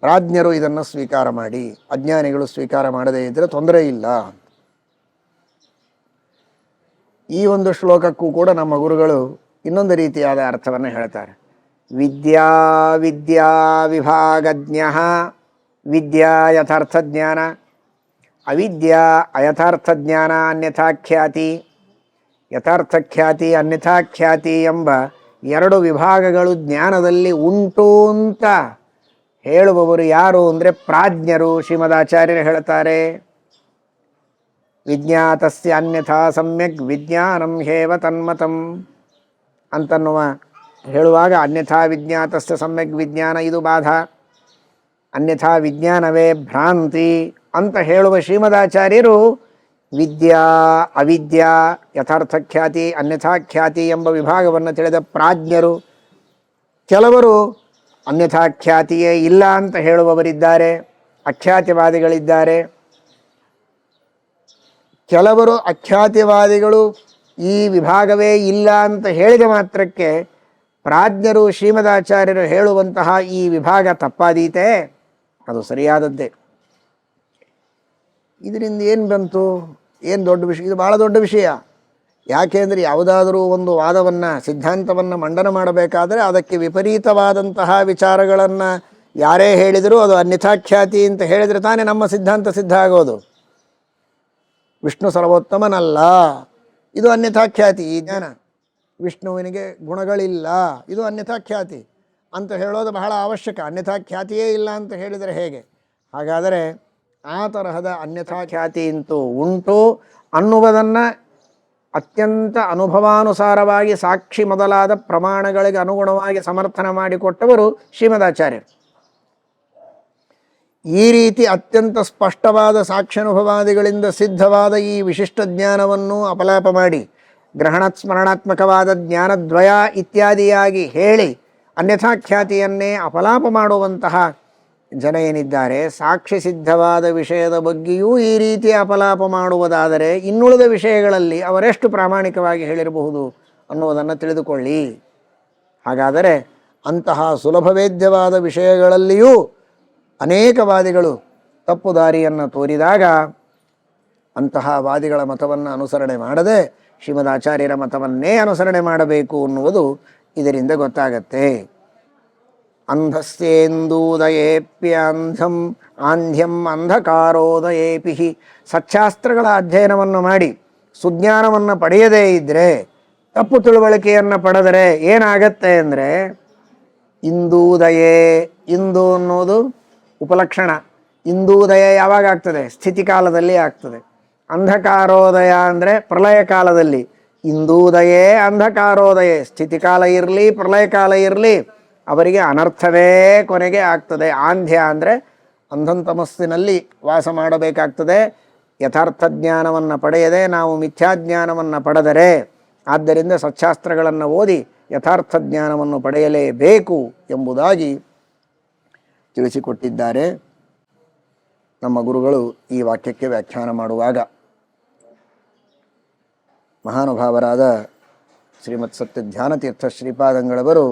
ಪ್ರಾಜ್ಞರು ಇದನ್ನು ಸ್ವೀಕಾರ ಮಾಡಿ, ಅಜ್ಞಾನಿಗಳು ಸ್ವೀಕಾರ ಮಾಡದೇ ಇದ್ದರೆ ತೊಂದರೆ ಇಲ್ಲ. ಈ ಒಂದು ಶ್ಲೋಕಕ್ಕೂ ಕೂಡ ನಮ್ಮ ಗುರುಗಳು ಇನ್ನೊಂದು ರೀತಿಯಾದ ಅರ್ಥವನ್ನು ಹೇಳ್ತಾರೆ. ವಿದ್ಯಾ ವಿದ್ಯಾ ವಿಭಾಗಜ್ಞ, ವಿದ್ಯಾ ಯಥಾರ್ಥಜ್ಞಾನ, ಅವಿದ್ಯಾ ಅಯಥಾರ್ಥಜ್ಞಾನ ಅನ್ಯಥಾಖ್ಯಾತಿ, ಯಥಾರ್ಥಖ್ಯಾತಿ ಅನ್ಯಥಾಖ್ಯಾತಿ ಎಂಬ ಎರಡು ವಿಭಾಗಗಳು ಜ್ಞಾನದಲ್ಲಿ ಉಂಟು ಅಂತ ಹೇಳುವವರು ಯಾರು ಅಂದರೆ ಪ್ರಾಜ್ಞರು. ಶ್ರೀಮದಾಚಾರ್ಯರು ಹೇಳ್ತಾರೆ, ವಿಜ್ಞಾತಸ್ಯ ಅನ್ಯಥಾ ಸಮ್ಯಕ್ ವಿಜ್ಞಾನಂ ಹೇವ ತನ್ಮತಂ ಅಂತನ್ನುವ ಹೇಳುವಾಗ ಅನ್ಯಥಾ ವಿಜ್ಞಾತಸ್ಯ ಸಮ್ಯಕ್ ವಿಜ್ಞಾನ ಇದು ಬಾಧ, ಅನ್ಯಥಾ ವಿಜ್ಞಾನವೇ ಭ್ರಾಂತಿ ಅಂತ ಹೇಳುವ ಶ್ರೀಮದಾಚಾರ್ಯರು ವಿದ್ಯಾ ಅವಿದ್ಯಾ ಯಥಾರ್ಥಖ್ಯಾತಿ ಅನ್ಯಥಾಖ್ಯಾತಿ ಎಂಬ ವಿಭಾಗವನ್ನು ತಿಳಿದ ಪ್ರಾಜ್ಞರು. ಕೆಲವರು ಅನ್ಯಥಾಖ್ಯಾತಿಯೇ ಇಲ್ಲ ಅಂತ ಹೇಳುವವರಿದ್ದಾರೆ, ಅಖ್ಯಾತಿವಾದಿಗಳಿದ್ದಾರೆ. ಕೆಲವರು ಅಖ್ಯಾತಿವಾದಿಗಳು ಈ ವಿಭಾಗವೇ ಇಲ್ಲ ಅಂತ ಹೇಳಿದ ಮಾತ್ರಕ್ಕೆ ಪ್ರಾಜ್ಞರು ಶ್ರೀಮದಾಚಾರ್ಯರು ಹೇಳುವಂತಹ ಈ ವಿಭಾಗ ತಪ್ಪಾದೀತೆ, ಅದು ಸರಿಯಾದದ್ದೇ. ಇದರಿಂದ ಏನು ಬಂತು, ಏನು ದೊಡ್ಡ ವಿಷಯ? ಇದು ಭಾಳ ದೊಡ್ಡ ವಿಷಯ. ಯಾಕೆಂದರೆ ಯಾವುದಾದರೂ ಒಂದು ವಾದವನ್ನು, ಸಿದ್ಧಾಂತವನ್ನು ಮಂಡನ ಮಾಡಬೇಕಾದರೆ ಅದಕ್ಕೆ ವಿಪರೀತವಾದಂತಹ ವಿಚಾರಗಳನ್ನು ಯಾರೇ ಹೇಳಿದರೂ ಅದು ಅನ್ಯಥಾಖ್ಯಾತಿ ಅಂತ ಹೇಳಿದರೆ ತಾನೇ ನಮ್ಮ ಸಿದ್ಧಾಂತ ಸಿದ್ಧ ಆಗೋದು. ವಿಷ್ಣು ಸರ್ವೋತ್ತಮನಲ್ಲ, ಇದು ಅನ್ಯಥಾಖ್ಯಾತಿ. ಈ ಜ್ಞಾನ ವಿಷ್ಣುವಿನಿಗೆ ಗುಣಗಳಿಲ್ಲ, ಇದು ಅನ್ಯಥಾಖ್ಯಾತಿ ಅಂತ ಹೇಳೋದು ಬಹಳ ಅವಶ್ಯಕ. ಅನ್ಯಥಾಖ್ಯಾತಿಯೇ ಇಲ್ಲ ಅಂತ ಹೇಳಿದರೆ ಹೇಗೆ? ಹಾಗಾದರೆ ಆ ತರಹದ ಅನ್ಯಥಾಖ್ಯಾತಿ ಅಂತೂ ಉಂಟು ಅನ್ನುವುದನ್ನು ಅತ್ಯಂತ ಅನುಭವಾನುಸಾರವಾಗಿ ಸಾಕ್ಷಿ ಮೊದಲಾದ ಪ್ರಮಾಣಗಳಿಗೆ ಅನುಗುಣವಾಗಿ ಸಮರ್ಥನೆ ಮಾಡಿಕೊಟ್ಟವರು ಶ್ರೀಮದಾಚಾರ್ಯರು. ಈ ರೀತಿ ಅತ್ಯಂತ ಸ್ಪಷ್ಟವಾದ ಸಾಕ್ಷ್ಯಾನುಭವಾದಿಗಳಿಂದ ಸಿದ್ಧವಾದ ಈ ವಿಶಿಷ್ಟ ಜ್ಞಾನವನ್ನು ಅಪಲಾಪ ಮಾಡಿ ಗ್ರಹಣ ಸ್ಮರಣಾತ್ಮಕವಾದ ಜ್ಞಾನದ್ವಯ ಇತ್ಯಾದಿಯಾಗಿ ಹೇಳಿ ಅನ್ಯಥಾಖ್ಯಾತಿಯನ್ನೇ ಅಪಲಾಪ ಮಾಡುವಂತಹ ಜನ ಏನಿದ್ದಾರೆ, ಸಾಕ್ಷಿ ಸಿದ್ಧವಾದ ವಿಷಯದ ಬಗ್ಗೆಯೂ ಈ ರೀತಿ ಅಪಲಾಪ ಮಾಡುವುದಾದರೆ ಇನ್ನುಳಿದ ವಿಷಯಗಳಲ್ಲಿ ಅವರೆಷ್ಟು ಪ್ರಾಮಾಣಿಕವಾಗಿ ಹೇಳಿರಬಹುದು ಅನ್ನುವುದನ್ನು ತಿಳಿದುಕೊಳ್ಳಿ. ಹಾಗಾದರೆ ಅಂತಹ ಸುಲಭವೇದ್ಯವಾದ ವಿಷಯಗಳಲ್ಲಿಯೂ ಅನೇಕ ವಾದಿಗಳು ತಪ್ಪು ದಾರಿಯನ್ನು ತೋರಿದಾಗ ಅಂತಹ ವಾದಿಗಳ ಮತವನ್ನು ಅನುಸರಣೆ ಮಾಡದೆ ಶ್ರೀಮದ್ ಆಚಾರ್ಯರ ಮತವನ್ನೇ ಅನುಸರಣೆ ಮಾಡಬೇಕು ಅನ್ನುವುದು ಇದರಿಂದ ಗೊತ್ತಾಗತ್ತೆ. ಅಂಧಸ್ಯೇಂದೂದಯೇಪ್ಯಾಂಧಂ ಆಂಧ್ಯಂ ಅಂಧಕಾರೋದಯೇಪಿ. ಸಚ್ಚಾಸ್ತ್ರಗಳ ಅಧ್ಯಯನವನ್ನು ಮಾಡಿ ಸುಜ್ಞಾನವನ್ನು ಪಡೆಯದೇ ಇದ್ದರೆ, ತಪ್ಪು ತಿಳುವಳಿಕೆಯನ್ನು ಪಡೆದರೆ ಏನಾಗತ್ತೆ ಅಂದರೆ, ಇಂದೂದಯೇ, ಇಂದು ಅನ್ನೋದು ಉಪಲಕ್ಷಣ. ಇಂದೂದಯ ಯಾವಾಗ ಆಗ್ತದೆ? ಸ್ಥಿತಿಕಾಲದಲ್ಲಿ ಆಗ್ತದೆ. ಅಂಧಕಾರೋದಯ ಅಂದರೆ ಪ್ರಳಯ ಕಾಲದಲ್ಲಿ. ಇಂದೂದಯೇ ಅಂಧಕಾರೋದಯೇ, ಸ್ಥಿತಿಕಾಲ ಇರಲಿ ಪ್ರಳಯ ಕಾಲ ಇರಲಿ ಅವರಿಗೆ ಅನರ್ಥವೇ ಕೊನೆಗೆ ಆಗ್ತದೆ. ಆಂಧ್ಯ ಅಂದರೆ ಅಂಧಂತಮಸ್ಸಿನಲ್ಲಿ ವಾಸ ಮಾಡಬೇಕಾಗ್ತದೆ. ಯಥಾರ್ಥ ಜ್ಞಾನವನ್ನು ಪಡೆಯದೆ ನಾವು ಮಿಥ್ಯಾಜ್ಞಾನವನ್ನು ಪಡೆದರೆ, ಆದ್ದರಿಂದ ಸಚ್ಚಾಸ್ತ್ರಗಳನ್ನು ಓದಿ ಯಥಾರ್ಥ ಜ್ಞಾನವನ್ನು ಪಡೆಯಲೇಬೇಕು ಎಂಬುದಾಗಿ ತಿಳಿಸಿಕೊಟ್ಟಿದ್ದಾರೆ ನಮ್ಮ ಗುರುಗಳು ಈ ವಾಕ್ಯಕ್ಕೆ ವ್ಯಾಖ್ಯಾನ ಮಾಡುವಾಗ. ಮಹಾನುಭಾವರಾದ ಶ್ರೀಮತ್ ಸತ್ಯ ಧ್ಯಾನತೀರ್ಥ ಶ್ರೀಪಾದಂಗಳವರು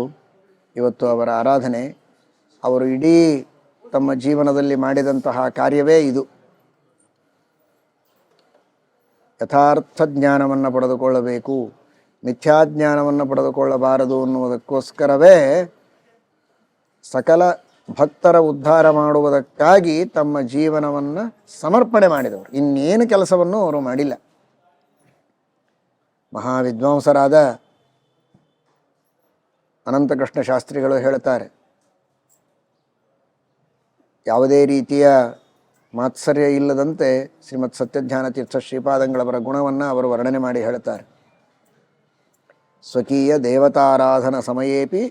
ಇವತ್ತು ಅವರ ಆರಾಧನೆ, ಅವರು ಇಡೀ ತಮ್ಮ ಜೀವನದಲ್ಲಿ ಮಾಡಿದಂತಹ ಕಾರ್ಯವೇ ಇದು. ಯಥಾರ್ಥ ಜ್ಞಾನವನ್ನು ಪಡೆದುಕೊಳ್ಳಬೇಕು, ಮಿಥ್ಯಾಜ್ಞಾನವನ್ನು ಪಡೆದುಕೊಳ್ಳಬಾರದು ಅನ್ನುವುದಕ್ಕೋಸ್ಕರವೇ ಸಕಲ ಭಕ್ತರ ಉದ್ಧಾರ ಮಾಡುವುದಕ್ಕಾಗಿ ತಮ್ಮ ಜೀವನವನ್ನು ಸಮರ್ಪಣೆ ಮಾಡಿದವರು. ಇನ್ನೇನು ಕೆಲಸವನ್ನು ಅವರು ಮಾಡಿಲ್ಲ. ಮಹಾವಿದ್ವಾಂಸರಾದ ಅನಂತಕೃಷ್ಣ ಶಾಸ್ತ್ರಿಗಳು ಹೇಳುತ್ತಾರೆ, ಯಾವುದೇ ರೀತಿಯ ಮಾತ್ಸರ್ಯ ಇಲ್ಲದಂತೆ ಶ್ರೀಮತ್ ಸತ್ಯಧ್ಯಾನತೀರ್ಥ ಶ್ರೀಪಾದಂಗಳವರ ಗುಣವನ್ನು ಅವರು ವರ್ಣನೆ ಮಾಡಿ ಹೇಳುತ್ತಾರೆ. ಸ್ವಕೀಯ ದೇವತಾರಾಧನ ಸಮಯೇಪಿ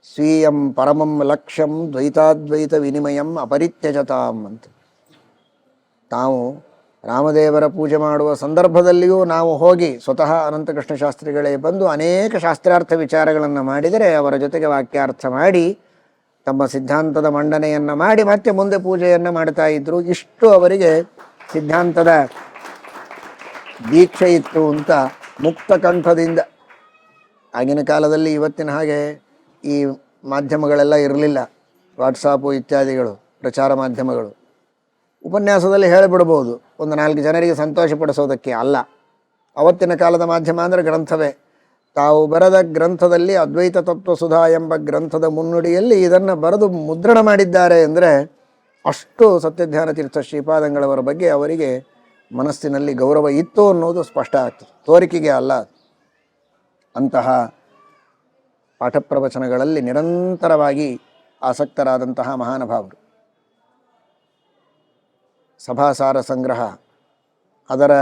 ಸ್ವೀಯಂ ಪರಮಂ ಲಕ್ಷ್ಯಂ ದ್ವೈತಾದ್ವೈತ ವಿನಿಮಯಂ ಅಪರಿತ್ಯಜತಾಂ ಅಂತ. ತಾವು ರಾಮದೇವರ ಪೂಜೆ ಮಾಡುವ ಸಂದರ್ಭದಲ್ಲಿಯೂ ನಾವು ಹೋಗಿ ಸ್ವತಃ ಅನಂತಕೃಷ್ಣ ಶಾಸ್ತ್ರಿಗಳೇ ಬಂದು ಅನೇಕ ಶಾಸ್ತ್ರಾರ್ಥ ವಿಚಾರಗಳನ್ನು ಮಾಡಿದರೆ ಅವರ ಜೊತೆಗೆ ವಾಕ್ಯಾರ್ಥ ಮಾಡಿ ತಮ್ಮ ಸಿದ್ಧಾಂತದ ಮಂಡನೆಯನ್ನು ಮಾಡಿ ಮತ್ತೆ ಮುಂದೆ ಪೂಜೆಯನ್ನು ಮಾಡ್ತಾ ಇದ್ದರು. ಇಷ್ಟು ಅವರಿಗೆ ಸಿದ್ಧಾಂತದ ದೀಕ್ಷೆ ಇತ್ತು ಅಂತ ಮುಕ್ತ ಕಂಠದಿಂದ. ಆಗಿನ ಕಾಲದಲ್ಲಿ ಇವತ್ತಿನ ಹಾಗೆ ಈ ಮಾಧ್ಯಮಗಳೆಲ್ಲ ಇರಲಿಲ್ಲ, ವಾಟ್ಸಾಪು ಇತ್ಯಾದಿಗಳು ಪ್ರಚಾರ ಮಾಧ್ಯಮಗಳು. ಉಪನ್ಯಾಸದಲ್ಲಿ ಹೇಳಿಬಿಡ್ಬೋದು ಒಂದು 4 ಜನರಿಗೆ ಸಂತೋಷಪಡಿಸೋದಕ್ಕೆ ಅಲ್ಲ. ಅವತ್ತಿನ ಕಾಲದ ಮಾಧ್ಯಮ ಅಂದರೆ ಗ್ರಂಥವೇ. ತಾವು ಬರೆದ ಗ್ರಂಥದಲ್ಲಿ ಅದ್ವೈತ ತತ್ವಸುಧಾ ಎಂಬ ಗ್ರಂಥದ ಮುನ್ನುಡಿಯಲ್ಲಿ ಇದನ್ನು ಬರೆದು ಮುದ್ರಣ ಮಾಡಿದ್ದಾರೆ ಅಂದರೆ ಅಷ್ಟು ಸತ್ಯಧ್ಯಾನತೀರ್ಥ ಶ್ರೀಪಾದಂಗಳವರ ಬಗ್ಗೆ ಅವರಿಗೆ ಮನಸ್ಸಿನಲ್ಲಿ ಗೌರವ ಇತ್ತು ಅನ್ನೋದು ಸ್ಪಷ್ಟ ಆಗ್ತದೆ, ತೋರಿಕೆಗೆ ಅಲ್ಲ. ಅಂತಹ ಪಾಠ ಪ್ರವಚನಗಳಲ್ಲಿ ನಿರಂತರವಾಗಿ ಆಸಕ್ತರಾದಂತಹ ಮಹಾನುಭಾವರು. ಸಭಾಸಾರ ಸಂಗ್ರಹ ಅದರ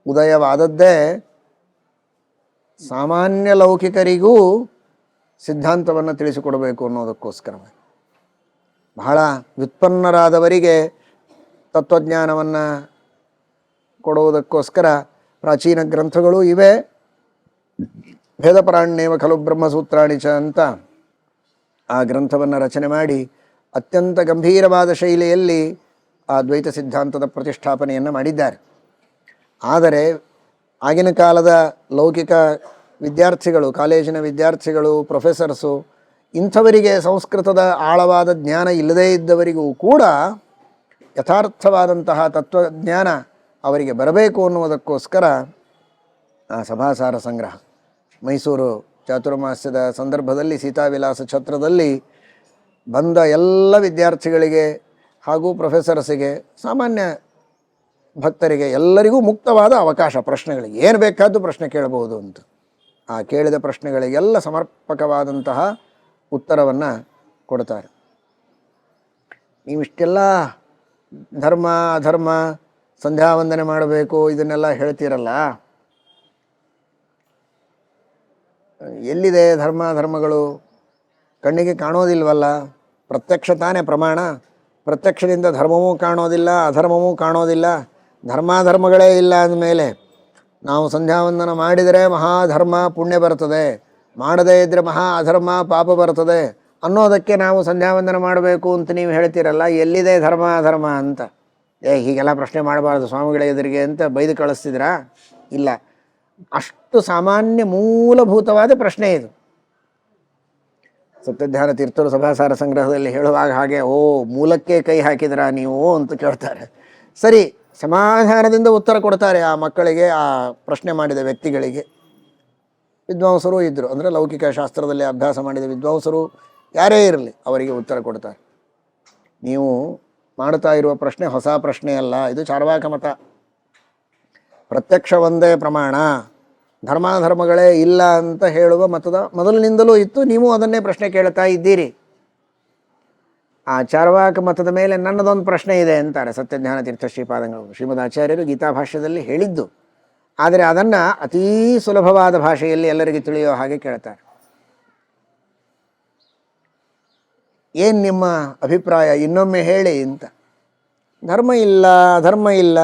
ಉದಯವಾದದ್ದೇ ಸಾಮಾನ್ಯ ಲೌಕಿಕರಿಗೂ ಸಿದ್ಧಾಂತವನ್ನು ತಿಳಿಸಿಕೊಡಬೇಕು ಅನ್ನೋದಕ್ಕೋಸ್ಕರ. ಬಹಳ ವ್ಯುತ್ಪನ್ನರಾದವರಿಗೆ ತತ್ವಜ್ಞಾನವನ್ನು ಕೊಡುವುದಕ್ಕೋಸ್ಕರ ಪ್ರಾಚೀನ ಗ್ರಂಥಗಳು ಇವೆ. ಭೇದಪರಾಣ್ಯೇವ ಖಲು ಬ್ರಹ್ಮಸೂತ್ರಾಣಿ ಚ ಅಂತ ಆ ಗ್ರಂಥವನ್ನು ರಚನೆ ಮಾಡಿ ಅತ್ಯಂತ ಗಂಭೀರವಾದ ಶೈಲಿಯಲ್ಲಿ ಆ ದ್ವೈತ ಸಿದ್ಧಾಂತದ ಪ್ರತಿಷ್ಠಾಪನೆಯನ್ನು ಮಾಡಿದ್ದಾರೆ. ಆದರೆ ಆಗಿನ ಕಾಲದ ಲೌಕಿಕ ವಿದ್ಯಾರ್ಥಿಗಳು, ಕಾಲೇಜಿನ ವಿದ್ಯಾರ್ಥಿಗಳು, ಪ್ರೊಫೆಸರ್ಸು ಇಂಥವರಿಗೆ ಸಂಸ್ಕೃತದ ಆಳವಾದ ಜ್ಞಾನ ಇಲ್ಲದೇ ಇದ್ದವರಿಗೂ ಕೂಡ ಯಥಾರ್ಥವಾದಂತಹ ತತ್ವಜ್ಞಾನ ಅವರಿಗೆ ಬರಬೇಕು ಅನ್ನುವುದಕ್ಕೋಸ್ಕರ ಆ ಸಭಾಸಾರ ಸಂಗ್ರಹ ಮೈಸೂರು ಚಾತುರ್ಮಾಸ್ಯದ ಸಂದರ್ಭದಲ್ಲಿ ಸೀತಾವಿಲಾಸ ಛತ್ರದಲ್ಲಿ ಬಂದ ಎಲ್ಲ ವಿದ್ಯಾರ್ಥಿಗಳಿಗೆ ಹಾಗೂ ಪ್ರೊಫೆಸರ್ಸಿಗೆ, ಸಾಮಾನ್ಯ ಭಕ್ತರಿಗೆ ಎಲ್ಲರಿಗೂ ಮುಕ್ತವಾದ ಅವಕಾಶ, ಪ್ರಶ್ನೆಗಳಿಗೆ ಏನು ಬೇಕಾದ್ದು ಪ್ರಶ್ನೆ ಕೇಳಬಹುದು ಅಂತ. ಆ ಕೇಳಿದ ಪ್ರಶ್ನೆಗಳಿಗೆಲ್ಲ ಸಮರ್ಪಕವಾದಂತಹ ಉತ್ತರವನ್ನು ಕೊಡ್ತಾರೆ. ನೀವಿಷ್ಟೆಲ್ಲ ಧರ್ಮ ಅಧರ್ಮ ಸಂಧ್ಯಾವಂದನೆ ಮಾಡಬೇಕು ಇದನ್ನೆಲ್ಲ ಹೇಳ್ತೀರಲ್ಲ, ಎಲ್ಲಿದೆ ಧರ್ಮ ಧರ್ಮಗಳು? ಕಣ್ಣಿಗೆ ಕಾಣೋದಿಲ್ವಲ್ಲ, ಪ್ರತ್ಯಕ್ಷ ತಾನೇ ಪ್ರಮಾಣ. ಪ್ರತ್ಯಕ್ಷದಿಂದ ಧರ್ಮವೂ ಕಾಣೋದಿಲ್ಲ, ಅಧರ್ಮವೂ ಕಾಣೋದಿಲ್ಲ, ಧರ್ಮಾಧರ್ಮಗಳೇ ಇಲ್ಲ ಅಂದಮೇಲೆ ನಾವು ಸಂಧ್ಯಾವಂದನ ಮಾಡಿದರೆ ಮಹಾಧರ್ಮ ಪುಣ್ಯ ಬರ್ತದೆ, ಮಾಡದೇ ಇದ್ದರೆ ಮಹಾ ಅಧರ್ಮ ಪಾಪ ಬರ್ತದೆ ಅನ್ನೋದಕ್ಕೆ ನಾವು ಸಂಧ್ಯಾವಂದನ ಮಾಡಬೇಕು ಅಂತ ನೀವು ಹೇಳ್ತೀರಲ್ಲ, ಎಲ್ಲಿದೆ ಧರ್ಮ ಅಧರ್ಮ ಅಂತ? ಹೀಗೆಲ್ಲ ಪ್ರಶ್ನೆ ಮಾಡಬಾರ್ದು ಸ್ವಾಮಿಗಳ ಎದುರಿಗೆ ಅಂತ ಬೈದು ಕಳಿಸ್ತಿದ್ರಾ? ಇಲ್ಲ, ಅಷ್ಟು ಸಾಮಾನ್ಯ ಮೂಲಭೂತವಾದ ಪ್ರಶ್ನೆ ಇದು. ಸತ್ಯಧ್ಯಾನ ತೀರ್ಥರು ಸಭಾಸಾರ ಸಂಗ್ರಹದಲ್ಲಿ ಹೇಳುವಾಗ ಹಾಗೆ ಮೂಲಕ್ಕೆ ಕೈ ಹಾಕಿದ್ರಾ ನೀವು ಅಂತ ಕೇಳ್ತಾರೆ. ಸರಿ, ಸಮಾಧಾನದಿಂದ ಉತ್ತರ ಕೊಡ್ತಾರೆ ಆ ಮಕ್ಕಳಿಗೆ, ಆ ಪ್ರಶ್ನೆ ಮಾಡಿದ ವ್ಯಕ್ತಿಗಳಿಗೆ. ವಿದ್ವಾಂಸರು ಇದ್ದರು, ಅಂದರೆ ಲೌಕಿಕ ಶಾಸ್ತ್ರದಲ್ಲಿ ಅಭ್ಯಾಸ ಮಾಡಿದ ವಿದ್ವಾಂಸರು ಯಾರೇ ಇರಲಿ ಅವರಿಗೆ ಉತ್ತರ ಕೊಡ್ತಾರೆ. ನೀವು ಮಾಡ್ತಾ ಇರುವ ಪ್ರಶ್ನೆ ಹೊಸ ಪ್ರಶ್ನೆ ಅಲ್ಲ, ಇದು ಚಾರ್ವಾಕ ಮತ. ಪ್ರತ್ಯಕ್ಷ ಒಂದೇ ಪ್ರಮಾಣ, ಧರ್ಮಾಧರ್ಮಗಳೇ ಇಲ್ಲ ಅಂತ ಹೇಳುವ ಮತದ ಮೊದಲಿನಿಂದಲೂ ಇತ್ತು. ನೀವು ಅದನ್ನೇ ಪ್ರಶ್ನೆ ಕೇಳ್ತಾ ಇದ್ದೀರಿ. ಆ ಚಾರ್ವಾಕ ಮತದ ಮೇಲೆ ನನ್ನದೊಂದು ಪ್ರಶ್ನೆ ಇದೆ ಅಂತಾರೆ ಸತ್ಯಜ್ಞಾನ ತೀರ್ಥ ಶ್ರೀಪಾದಂಗಳು. ಶ್ರೀಮದ್ ಆಚಾರ್ಯರು ಗೀತಾಭಾಷ್ಯದಲ್ಲಿ ಹೇಳಿದ್ದು, ಆದರೆ ಅದನ್ನು ಅತೀ ಸುಲಭವಾದ ಭಾಷೆಯಲ್ಲಿ ಎಲ್ಲರಿಗೂ ತಿಳಿಯೋ ಹಾಗೆ ಕೇಳ್ತಾರೆ. ಏನು ನಿಮ್ಮ ಅಭಿಪ್ರಾಯ, ಇನ್ನೊಮ್ಮೆ ಹೇಳಿ ಅಂತ. ಧರ್ಮ ಇಲ್ಲ, ಧರ್ಮ ಇಲ್ಲ.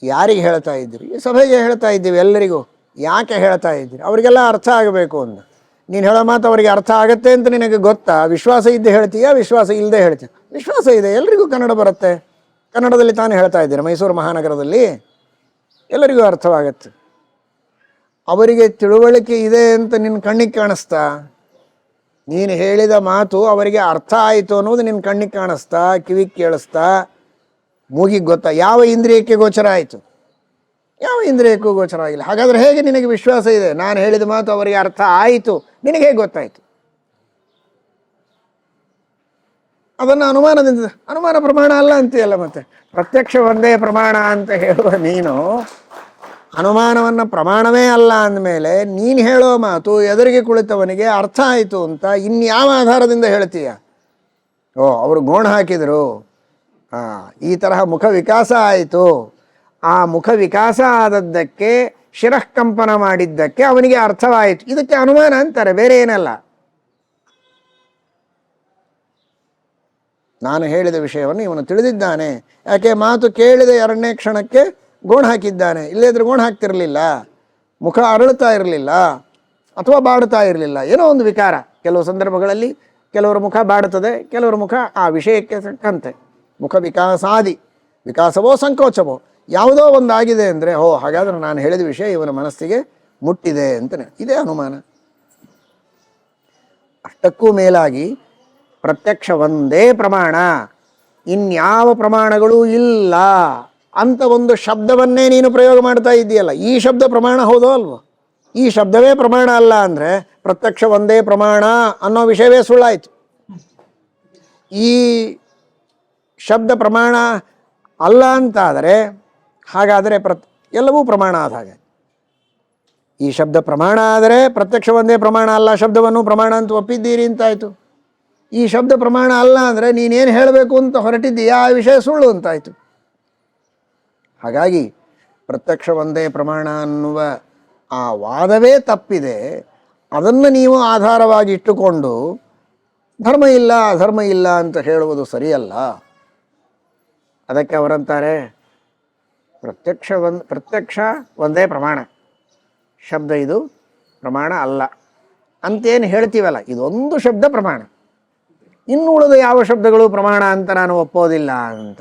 ಯಾರಿಗೆ ಹೇಳ್ತಾ ಇದ್ದೀರಿ? ಈ ಸಭೆಗೆ ಹೇಳ್ತಾ ಇದ್ದೀವಿ ಎಲ್ಲರಿಗೂ. ಯಾಕೆ ಹೇಳ್ತಾ ಇದ್ದೀರಿ? ಅವರಿಗೆಲ್ಲ ಅರ್ಥ ಆಗಬೇಕು ಅಂತ. ನೀನು ಹೇಳೋ ಮಾತು ಅವರಿಗೆ ಅರ್ಥ ಆಗುತ್ತೆ ಅಂತ ನಿನಗೆ ಗೊತ್ತಾ? ವಿಶ್ವಾಸ ಇದ್ದೇ ಹೇಳ್ತೀಯಾ, ವಿಶ್ವಾಸ ಇಲ್ಲದೆ ಹೇಳ್ತೀಯ? ವಿಶ್ವಾಸ ಇದೆ, ಎಲ್ಲರಿಗೂ ಕನ್ನಡ ಬರುತ್ತೆ. ಕನ್ನಡದಲ್ಲಿ ತಾನೇ ಹೇಳ್ತಾ ಇದ್ದೀರಿ, ಮೈಸೂರು ಮಹಾನಗರದಲ್ಲಿ ಎಲ್ಲರಿಗೂ ಅರ್ಥವಾಗತ್ತೆ. ಅವರಿಗೆ ತಿಳುವಳಿಕೆ ಇದೆ ಅಂತ ನಿನ್ನ ಕಣ್ಣಿಗೆ ಕಾಣಿಸ್ತಾ? ನೀನು ಹೇಳಿದ ಮಾತು ಅವರಿಗೆ ಅರ್ಥ ಆಯಿತು ಅನ್ನೋದು ನಿನ್ನ ಕಣ್ಣಿಗೆ ಕಾಣಿಸ್ತಾ, ಕಿವಿಗೆ ಕೇಳಿಸ್ತಾ, ಮೂಗಿಗೆ ಗೊತ್ತಾ? ಯಾವ ಇಂದ್ರಿಯಕ್ಕೆ ಗೋಚರ ಆಯಿತು? ಯಾವ ಇಂದ್ರಿಯಕ್ಕೂ ಗೋಚರ ಆಗಿಲ್ಲ. ಹಾಗಾದರೆ ಹೇಗೆ ನಿನಗೆ ವಿಶ್ವಾಸ ಇದೆ ನಾನು ಹೇಳಿದ ಮಾತು ಅವರಿಗೆ ಅರ್ಥ ಆಯಿತು? ನಿನಗೆ ಹೇಗೆ ಗೊತ್ತಾಯಿತು? ಅದನ್ನು ಅನುಮಾನದಿಂದ, ಅನುಮಾನ ಪ್ರಮಾಣ ಅಲ್ಲ ಅಂತೀಯಲ್ಲ. ಮತ್ತೆ ಪ್ರತ್ಯಕ್ಷ ಒಂದೇ ಪ್ರಮಾಣ ಅಂತ ಹೇಳುವ ನೀನು ಅನುಮಾನವನ್ನು ಪ್ರಮಾಣವೇ ಅಲ್ಲ ಅಂದಮೇಲೆ ನೀನು ಹೇಳೋ ಮಾತು ಎದುರಿಗೆ ಕುಳಿತವನಿಗೆ ಅರ್ಥ ಆಯಿತು ಅಂತ ಇನ್ಯಾವ ಆಧಾರದಿಂದ ಹೇಳ್ತೀಯ? ಓ, ಅವರು ಗೋಣು ಹಾಕಿದರು, ಈ ತರಹ ಮುಖ ವಿಕಾಸ ಆಯಿತು, ಆ ಮುಖ ವಿಕಾಸ ಆದದ್ದಕ್ಕೆ ಶಿರಃಕಂಪನ ಮಾಡಿದ್ದಕ್ಕೆ ಅವನಿಗೆ ಅರ್ಥವಾಯಿತು, ಇದಕ್ಕೆ ಅನುಮಾನ ಅಂತಾರೆ, ಬೇರೆ ಏನಲ್ಲ. ನಾನು ಹೇಳಿದ ವಿಷಯವನ್ನು ಇವನು ತಿಳಿದಿದ್ದಾನೆ, ಯಾಕೆ ಮಾತು ಕೇಳಿದ 2ನೇ ಕ್ಷಣಕ್ಕೆ ಗೋಣು ಹಾಕಿದ್ದಾನೆ. ಇಲ್ಲದ್ರೆ ಗೋಣು ಹಾಕ್ತಿರಲಿಲ್ಲ, ಮುಖ ಅರಳುತ್ತಾ ಇರಲಿಲ್ಲ, ಅಥವಾ ಬಾಡುತ್ತಾ ಇರಲಿಲ್ಲ. ಏನೋ ಒಂದು ವಿಕಾರ. ಕೆಲವು ಸಂದರ್ಭಗಳಲ್ಲಿ ಕೆಲವರ ಮುಖ ಬಾಡುತ್ತದೆ, ಕೆಲವರ ಮುಖ ಆ ವಿಷಯಕ್ಕೆ ತಕ್ಕಂತೆ ಮುಖ ವಿಕಾಸಾದಿ, ವಿಕಾಸವೋ ಸಂಕೋಚವೋ ಯಾವುದೋ ಒಂದಾಗಿದೆ ಅಂದರೆ, ಓ ಹಾಗಾದ್ರೆ ನಾನು ಹೇಳಿದ ವಿಷಯ ಇವನ ಮನಸ್ಸಿಗೆ ಮುಟ್ಟಿದೆ ಅಂತಲೇ, ಇದೇ ಅನುಮಾನ. ಅಷ್ಟಕ್ಕೂ ಮೇಲಾಗಿ ಪ್ರತ್ಯಕ್ಷ ಒಂದೇ ಪ್ರಮಾಣ, ಇನ್ಯಾವ ಪ್ರಮಾಣಗಳೂ ಇಲ್ಲ ಅಂತ ಒಂದು ಶಬ್ದವನ್ನೇ ನೀನು ಪ್ರಯೋಗ ಮಾಡ್ತಾ ಇದ್ದೀಯಲ್ಲ. ಈ ಶಬ್ದ ಪ್ರಮಾಣ ಹೌದೋ ಅಲ್ವೋ? ಈ ಶಬ್ದವೇ ಪ್ರಮಾಣ ಅಲ್ಲ ಅಂದರೆ ಪ್ರತ್ಯಕ್ಷ ಒಂದೇ ಪ್ರಮಾಣ ಅನ್ನೋ ವಿಷಯವೇ ಸುಳ್ಳಾಯಿತು. ಈ ಶಬ್ದ ಪ್ರಮಾಣ ಅಲ್ಲ ಅಂತಾದರೆ ಹಾಗಾದರೆ ಎಲ್ಲವೂ ಪ್ರಮಾಣ ಆದ ಹಾಗೆ. ಈ ಶಬ್ದ ಪ್ರಮಾಣ ಆದರೆ ಪ್ರತ್ಯಕ್ಷ ಒಂದೇ ಪ್ರಮಾಣ ಅಲ್ಲ ಶಬ್ದವನ್ನು ಪ್ರಮಾಣ ಅಂತ ಒಪ್ಪಿದ್ದೀರಿ ಅಂತಾಯಿತು. ಈ ಶಬ್ದ ಪ್ರಮಾಣ ಅಲ್ಲ ಅಂದರೆ ನೀನೇನು ಹೇಳಬೇಕು ಅಂತ ಹೊರಟಿದ್ದೀಯಾ ಆ ವಿಷಯ ಸುಳ್ಳು ಅಂತಾಯಿತು. ಹಾಗಾಗಿ ಪ್ರತ್ಯಕ್ಷ ಒಂದೇ ಪ್ರಮಾಣ ಅನ್ನುವ ಆ ವಾದವೇ ತಪ್ಪಿದೆ. ಅದನ್ನು ನೀವು ಆಧಾರವಾಗಿ ಇಟ್ಟುಕೊಂಡು ಧರ್ಮ ಇಲ್ಲ ಅಧರ್ಮ ಇಲ್ಲ ಅಂತ ಹೇಳುವುದು ಸರಿಯಲ್ಲ. ಅದಕ್ಕೆ ಅವರಂತಾರೆ ಪ್ರತ್ಯಕ್ಷ ಒಂದೇ ಪ್ರಮಾಣ, ಶಬ್ದ ಇದು ಪ್ರಮಾಣ ಅಲ್ಲ ಅಂತೇನು ಹೇಳ್ತೀವಲ್ಲ, ಇದೊಂದು ಶಬ್ದ ಪ್ರಮಾಣ, ಇನ್ನು ಉಳಿದ ಯಾವ ಶಬ್ದಗಳು ಪ್ರಮಾಣ ಅಂತ ನಾನು ಒಪ್ಪೋದಿಲ್ಲ ಅಂತ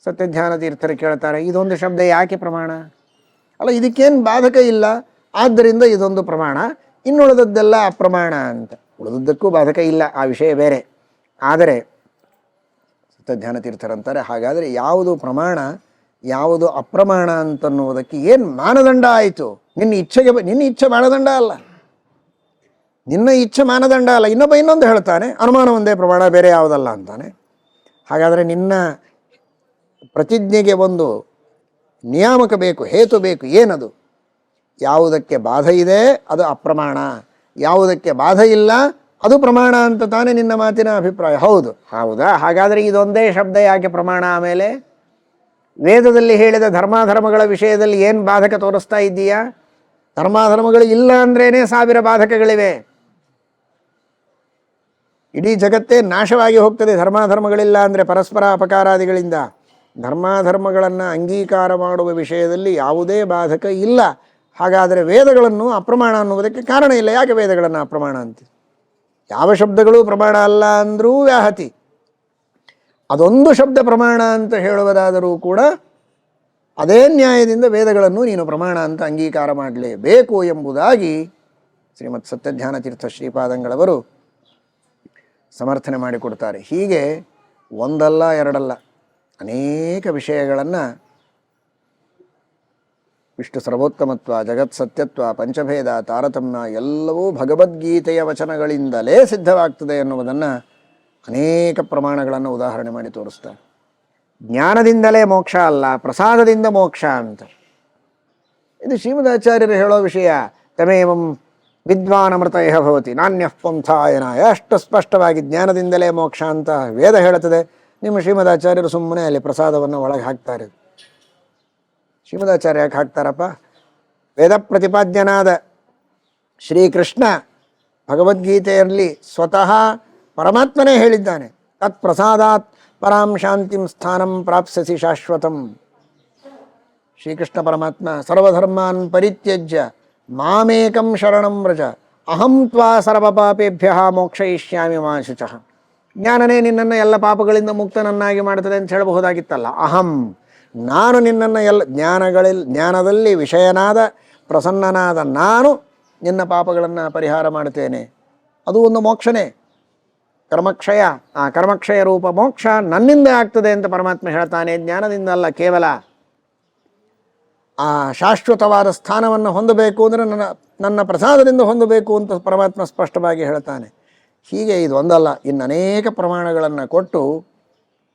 ಸತ್ಯಜ್ಞಾನ ತೀರ್ಥರು ಕೇಳ್ತಾರೆ. ಇದೊಂದು ಶಬ್ದ ಯಾಕೆ ಪ್ರಮಾಣ? ಅಲ್ಲ, ಇದಕ್ಕೇನು ಬಾಧಕ ಇಲ್ಲ, ಆದ್ದರಿಂದ ಇದೊಂದು ಪ್ರಮಾಣ, ಇನ್ನುಳಿದದ್ದೆಲ್ಲ ಅಪ್ರಮಾಣ ಅಂತ. ಉಳಿದದ್ದಕ್ಕೂ ಬಾಧಕ ಇಲ್ಲ, ಆ ವಿಷಯ ಬೇರೆ. ಆದರೆ ಸತ್ಯಜ್ಞಾನ ತೀರ್ಥರಂತಾರೆ, ಹಾಗಾದರೆ ಯಾವುದು ಪ್ರಮಾಣ ಯಾವುದು ಅಪ್ರಮಾಣ ಅಂತನ್ನುವುದಕ್ಕೆ ಏನು ಮಾನದಂಡ ಆಯಿತು? ನಿನ್ನ ಇಚ್ಛೆ ಮಾನದಂಡ ಅಲ್ಲ, ನಿನ್ನ ಇಚ್ಛೆ ಮಾನದಂಡ ಅಲ್ಲ. ಇನ್ನೊಂದು ಹೇಳ್ತಾನೆ ಅನುಮಾನ ಒಂದೇ ಪ್ರಮಾಣ, ಬೇರೆ ಯಾವುದಲ್ಲ ಅಂತಾನೆ. ಹಾಗಾದರೆ ನಿನ್ನ ಪ್ರತಿಜ್ಞೆಗೆ ಒಂದು ನಿಯಾಮಕ ಬೇಕು, ಹೇತು ಬೇಕು. ಏನದು? ಯಾವುದಕ್ಕೆ ಬಾಧ ಇದೆ ಅದು ಅಪ್ರಮಾಣ, ಯಾವುದಕ್ಕೆ ಬಾಧ ಇಲ್ಲ ಅದು ಪ್ರಮಾಣ ಅಂತ ತಾನೇ ನಿನ್ನ ಮಾತಿನ ಅಭಿಪ್ರಾಯ. ಹೌದಾ? ಹಾಗಾದರೆ ಇದೊಂದೇ ಶಬ್ದ ಯಾಕೆ ಪ್ರಮಾಣ? ಆಮೇಲೆ ವೇದದಲ್ಲಿ ಹೇಳಿದ ಧರ್ಮಾಧರ್ಮಗಳ ವಿಷಯದಲ್ಲಿ ಏನು ಬಾಧಕ ತೋರಿಸ್ತಾ ಇದ್ದೀಯಾ? ಧರ್ಮಾಧರ್ಮಗಳು ಇಲ್ಲ ಅಂದ್ರೇ 1000 ಬಾಧಕಗಳಿವೆ. ಇಡೀ ಜಗತ್ತೇ ನಾಶವಾಗಿ ಹೋಗ್ತದೆ ಧರ್ಮಾಧರ್ಮಗಳಿಲ್ಲ ಅಂದರೆ, ಪರಸ್ಪರ ಅಪಕಾರಾದಿಗಳಿಂದ. ಧರ್ಮಾಧರ್ಮಗಳನ್ನು ಅಂಗೀಕಾರ ಮಾಡುವ ವಿಷಯದಲ್ಲಿ ಯಾವುದೇ ಬಾಧಕ ಇಲ್ಲ. ಹಾಗಾದರೆ ವೇದಗಳನ್ನು ಅಪ್ರಮಾಣ ಅನ್ನುವುದಕ್ಕೆ ಕಾರಣ ಇಲ್ಲ. ಯಾಕೆ ವೇದಗಳನ್ನು ಅಪ್ರಮಾಣ ಅಂತ? ಯಾವ ಶಬ್ದಗಳು ಪ್ರಮಾಣ ಅಲ್ಲ ಅಂದರೂ ವ್ಯಾಹತಿ. ಅದೊಂದು ಶಬ್ದ ಪ್ರಮಾಣ ಅಂತ ಹೇಳುವುದಾದರೂ ಕೂಡ ಅದೇ ನ್ಯಾಯದಿಂದ ವೇದಗಳನ್ನು ನೀನು ಪ್ರಮಾಣ ಅಂತ ಅಂಗೀಕಾರ ಮಾಡಲೇಬೇಕು ಎಂಬುದಾಗಿ ಶ್ರೀಮತ್ ಸತ್ಯಜ್ಞಾನ ತೀರ್ಥ ಶ್ರೀಪಾದಂಗಳವರು ಸಮರ್ಥನೆ ಮಾಡಿಕೊಡ್ತಾರೆ. ಹೀಗೆ ಒಂದಲ್ಲ ಎರಡಲ್ಲ ಅನೇಕ ವಿಷಯಗಳನ್ನು ವಿಷ್ಣು ಸರ್ವೋತ್ತಮತ್ವ, ಜಗತ್ ಸತ್ಯತ್ವ, ಪಂಚಭೇದ, ತಾರತಮ್ಯ ಎಲ್ಲವೂ ಭಗವದ್ಗೀತೆಯ ವಚನಗಳಿಂದಲೇ ಸಿದ್ಧವಾಗ್ತದೆ ಎನ್ನುವುದನ್ನು ಅನೇಕ ಪ್ರಮಾಣಗಳನ್ನು ಉದಾಹರಣೆ ಮಾಡಿ ತೋರಿಸ್ತಾರೆ. ಜ್ಞಾನದಿಂದಲೇ ಮೋಕ್ಷ ಅಲ್ಲ, ಪ್ರಸಾದದಿಂದ ಮೋಕ್ಷ ಅಂತ. ಇದು ಶ್ರೀಮದಾಚಾರ್ಯರು ಹೇಳೋ ವಿಷಯ. ತಮೇವಂ ವಿದ್ವಾನ್ ಅಮೃತ ಇಹ ಭವತಿ ನಾಣ್ಯಃ ಪಂಥಾಯನ. ಎಷ್ಟು ಸ್ಪಷ್ಟವಾಗಿ ಜ್ಞಾನದಿಂದಲೇ ಮೋಕ್ಷ ಅಂತ ವೇದ ಹೇಳುತ್ತದೆ. ನಿಮ್ಮ ಶ್ರೀಮದಾಚಾರ್ಯರು ಸುಮ್ಮನೆ ಅಲ್ಲಿ ಪ್ರಸಾದವನ್ನು ಒಳಗೆ ಹಾಕ್ತಾರೆ. ಶ್ರೀಮದಾಚಾರ್ಯ ಯಾಕೆ ಹಾಕ್ತಾರಪ್ಪ? ವೇದ ಪ್ರತಿಪಾದ್ಯನಾದ ಶ್ರೀಕೃಷ್ಣ ಭಗವದ್ಗೀತೆಯಲ್ಲಿ ಸ್ವತಃ ಪರಮಾತ್ಮನೇ ಹೇಳಿದ್ದಾನೆ, ತತ್ ಪ್ರಸಾದಾತ್ ಪರಾಂ ಶಾಂತಿಂ ಸ್ಥಾನಂ ಪ್ರಾಪ್ಸ್ಯಸಿ ಶಾಶ್ವತಂ. ಶ್ರೀಕೃಷ್ಣ ಪರಮಾತ್ಮ ಸರ್ವಧರ್ಮಾನ್ ಪರಿತ್ಯಜ್ಯ ಮಾಮೇಕಂ ಶರಣಂ ವ್ರಜ ಅಹಂ ತ್ವಾ ಸರ್ವಪಾಪೇಭ್ಯ ಮೋಕ್ಷಯಿಷ್ಯಾಮಿ ಮಾ ಶುಚಃ. ಜ್ಞಾನನೇ ನಿನ್ನನ್ನು ಎಲ್ಲ ಪಾಪಗಳಿಂದ ಮುಕ್ತನನ್ನಾಗಿ ಮಾಡ್ತದೆ ಅಂತ ಹೇಳಬಹುದಾಗಿತ್ತಲ್ಲ. ಅಹಂ, ನಾನು ನಿನ್ನನ್ನು ಎಲ್ಲ ಜ್ಞಾನದಲ್ಲಿ ವಿಷಯನಾದ ಪ್ರಸನ್ನನಾದ ನಾನು ನಿನ್ನ ಪಾಪಗಳನ್ನು ಪರಿಹಾರ ಮಾಡ್ತೇನೆ. ಅದು ಒಂದು ಮೋಕ್ಷನೇ, ಕರ್ಮಕ್ಷಯ. ಆ ಕರ್ಮಕ್ಷಯ ರೂಪ ಮೋಕ್ಷ ನನ್ನಿಂದ ಆಗ್ತದೆ ಅಂತ ಪರಮಾತ್ಮ ಹೇಳ್ತಾನೆ. ಜ್ಞಾನದಿಂದ ಅಲ್ಲ, ಕೇವಲ ಆ ಶಾಶ್ವತವಾದ ಸ್ಥಾನವನ್ನು ಹೊಂದಬೇಕು ಅಂದರೆ ನನ್ನ ಪ್ರಸಾದದಿಂದ ಹೊಂದಬೇಕು ಅಂತ ಪರಮಾತ್ಮ ಸ್ಪಷ್ಟವಾಗಿ ಹೇಳ್ತಾನೆ. ಹೀಗೆ ಇದು ಒಂದಲ್ಲ, ಇನ್ನು ಅನೇಕ ಪ್ರಮಾಣಗಳನ್ನು ಕೊಟ್ಟು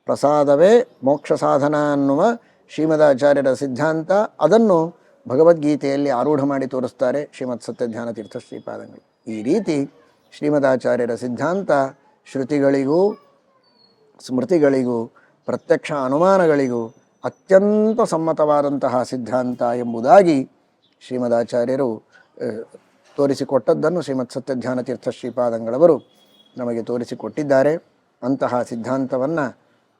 ಪ್ರಸಾದವೇ ಮೋಕ್ಷ ಸಾಧನ ಅನ್ನುವ ಶ್ರೀಮದಾಚಾರ್ಯರ ಸಿದ್ಧಾಂತ, ಅದನ್ನು ಭಗವದ್ಗೀತೆಯಲ್ಲಿ ಆರೂಢ ಮಾಡಿ ತೋರಿಸ್ತಾರೆ ಶ್ರೀಮತ್ ಸತ್ಯಧ್ಯಾನ ತೀರ್ಥ ಶ್ರೀಪಾದಂಗಳು. ಈ ರೀತಿ ಶ್ರೀಮದಾಚಾರ್ಯರ ಸಿದ್ಧಾಂತ ಶ್ರುತಿಗಳಿಗೂ ಸ್ಮೃತಿಗಳಿಗೂ ಪ್ರತ್ಯಕ್ಷ ಅನುಮಾನಗಳಿಗೂ ಅತ್ಯಂತ ಸಮ್ಮತವಾದಂತಹ ಸಿದ್ಧಾಂತ ಎಂಬುದಾಗಿ ಶ್ರೀಮದಾಚಾರ್ಯರು ತೋರಿಸಿಕೊಟ್ಟದ್ದನ್ನು ಶ್ರೀಮತ್ ಸತ್ಯಧ್ಯಾನ ತೀರ್ಥ ಶ್ರೀಪಾದಂಗಳವರು ನಮಗೆ ತೋರಿಸಿಕೊಟ್ಟಿದ್ದಾರೆ. ಅಂತಹ ಸಿದ್ಧಾಂತವನ್ನು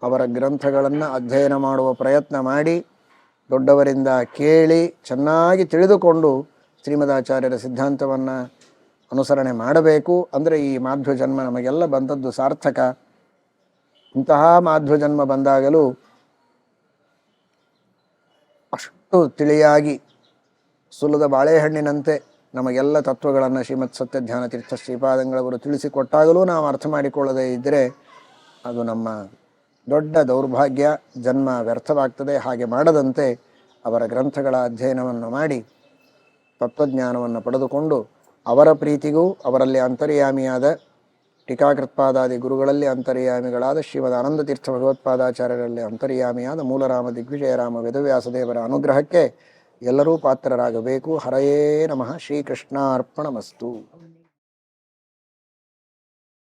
ಅವರ ಗ್ರಂಥಗಳನ್ನು ಅಧ್ಯಯನ ಮಾಡುವ ಪ್ರಯತ್ನ ಮಾಡಿ, ದೊಡ್ಡವರಿಂದ ಕೇಳಿ ಚೆನ್ನಾಗಿ ತಿಳಿದುಕೊಂಡು ಶ್ರೀಮದಾಚಾರ್ಯರ ಸಿದ್ಧಾಂತವನ್ನು ಅನುಸರಣೆ ಮಾಡಬೇಕು. ಅಂದರೆ ಈ ಮಾಧ್ವ ಜನ್ಮ ನಮಗೆಲ್ಲ ಬಂದದ್ದು ಸಾರ್ಥಕ. ಇಂತಹ ಮಾಧ್ವ ಜನ್ಮ ಬಂದಾಗಲೂ ಅಷ್ಟು ತಿಳಿಯಾಗಿ ಸುಲಿದ ಬಾಳೆಹಣ್ಣಿನಂತೆ ನಮಗೆಲ್ಲ ತತ್ವಗಳನ್ನು ಶ್ರೀಮತ್ ಸತ್ಯಧ್ಯಾನ ತೀರ್ಥ ಶ್ರೀಪಾದಂಗಳವರು ತಿಳಿಸಿಕೊಟ್ಟಾಗಲೂ ನಾವು ಅರ್ಥ ಮಾಡಿಕೊಳ್ಳದೇ ಇದ್ದರೆ ಅದು ನಮ್ಮ ದೊಡ್ಡ ದೌರ್ಭಾಗ್ಯ, ಜನ್ಮ ವ್ಯರ್ಥವಾಗ್ತದೆ. ಹಾಗೆ ಮಾಡದಂತೆ ಅವರ ಗ್ರಂಥಗಳ ಅಧ್ಯಯನವನ್ನು ಮಾಡಿ ತತ್ವಜ್ಞಾನವನ್ನು ಪಡೆದುಕೊಂಡು ಅವರ ಪ್ರೀತಿಗೂ ಅವರಲ್ಲಿ ಅಂತರ್ಯಾಮಿಯಾದ ಟೀಕಾಕೃತ್ಪಾದಾದಿ ಗುರುಗಳಲ್ಲಿ ಅಂತರ್ಯಾಮಿಗಳಾದ ಶ್ರೀಮದ್ ಆನಂದ ತೀರ್ಥ ಭಗವತ್ಪಾದಾಚಾರ್ಯರಲ್ಲಿ ಅಂತರ್ಯಾಮಿಯಾದ ಮೂಲರಾಮ ದಿಗ್ವಿಜಯರಾಮ ವೇದವ್ಯಾಸದೇವರ ಅನುಗ್ರಹಕ್ಕೆ ಎಲ್ಲರೂ ಪಾತ್ರರಾಗಬೇಕು. ಹರಯೇ ನಮಃ. ಶ್ರೀಕೃಷ್ಣಾರ್ಪಣಮಸ್ತು.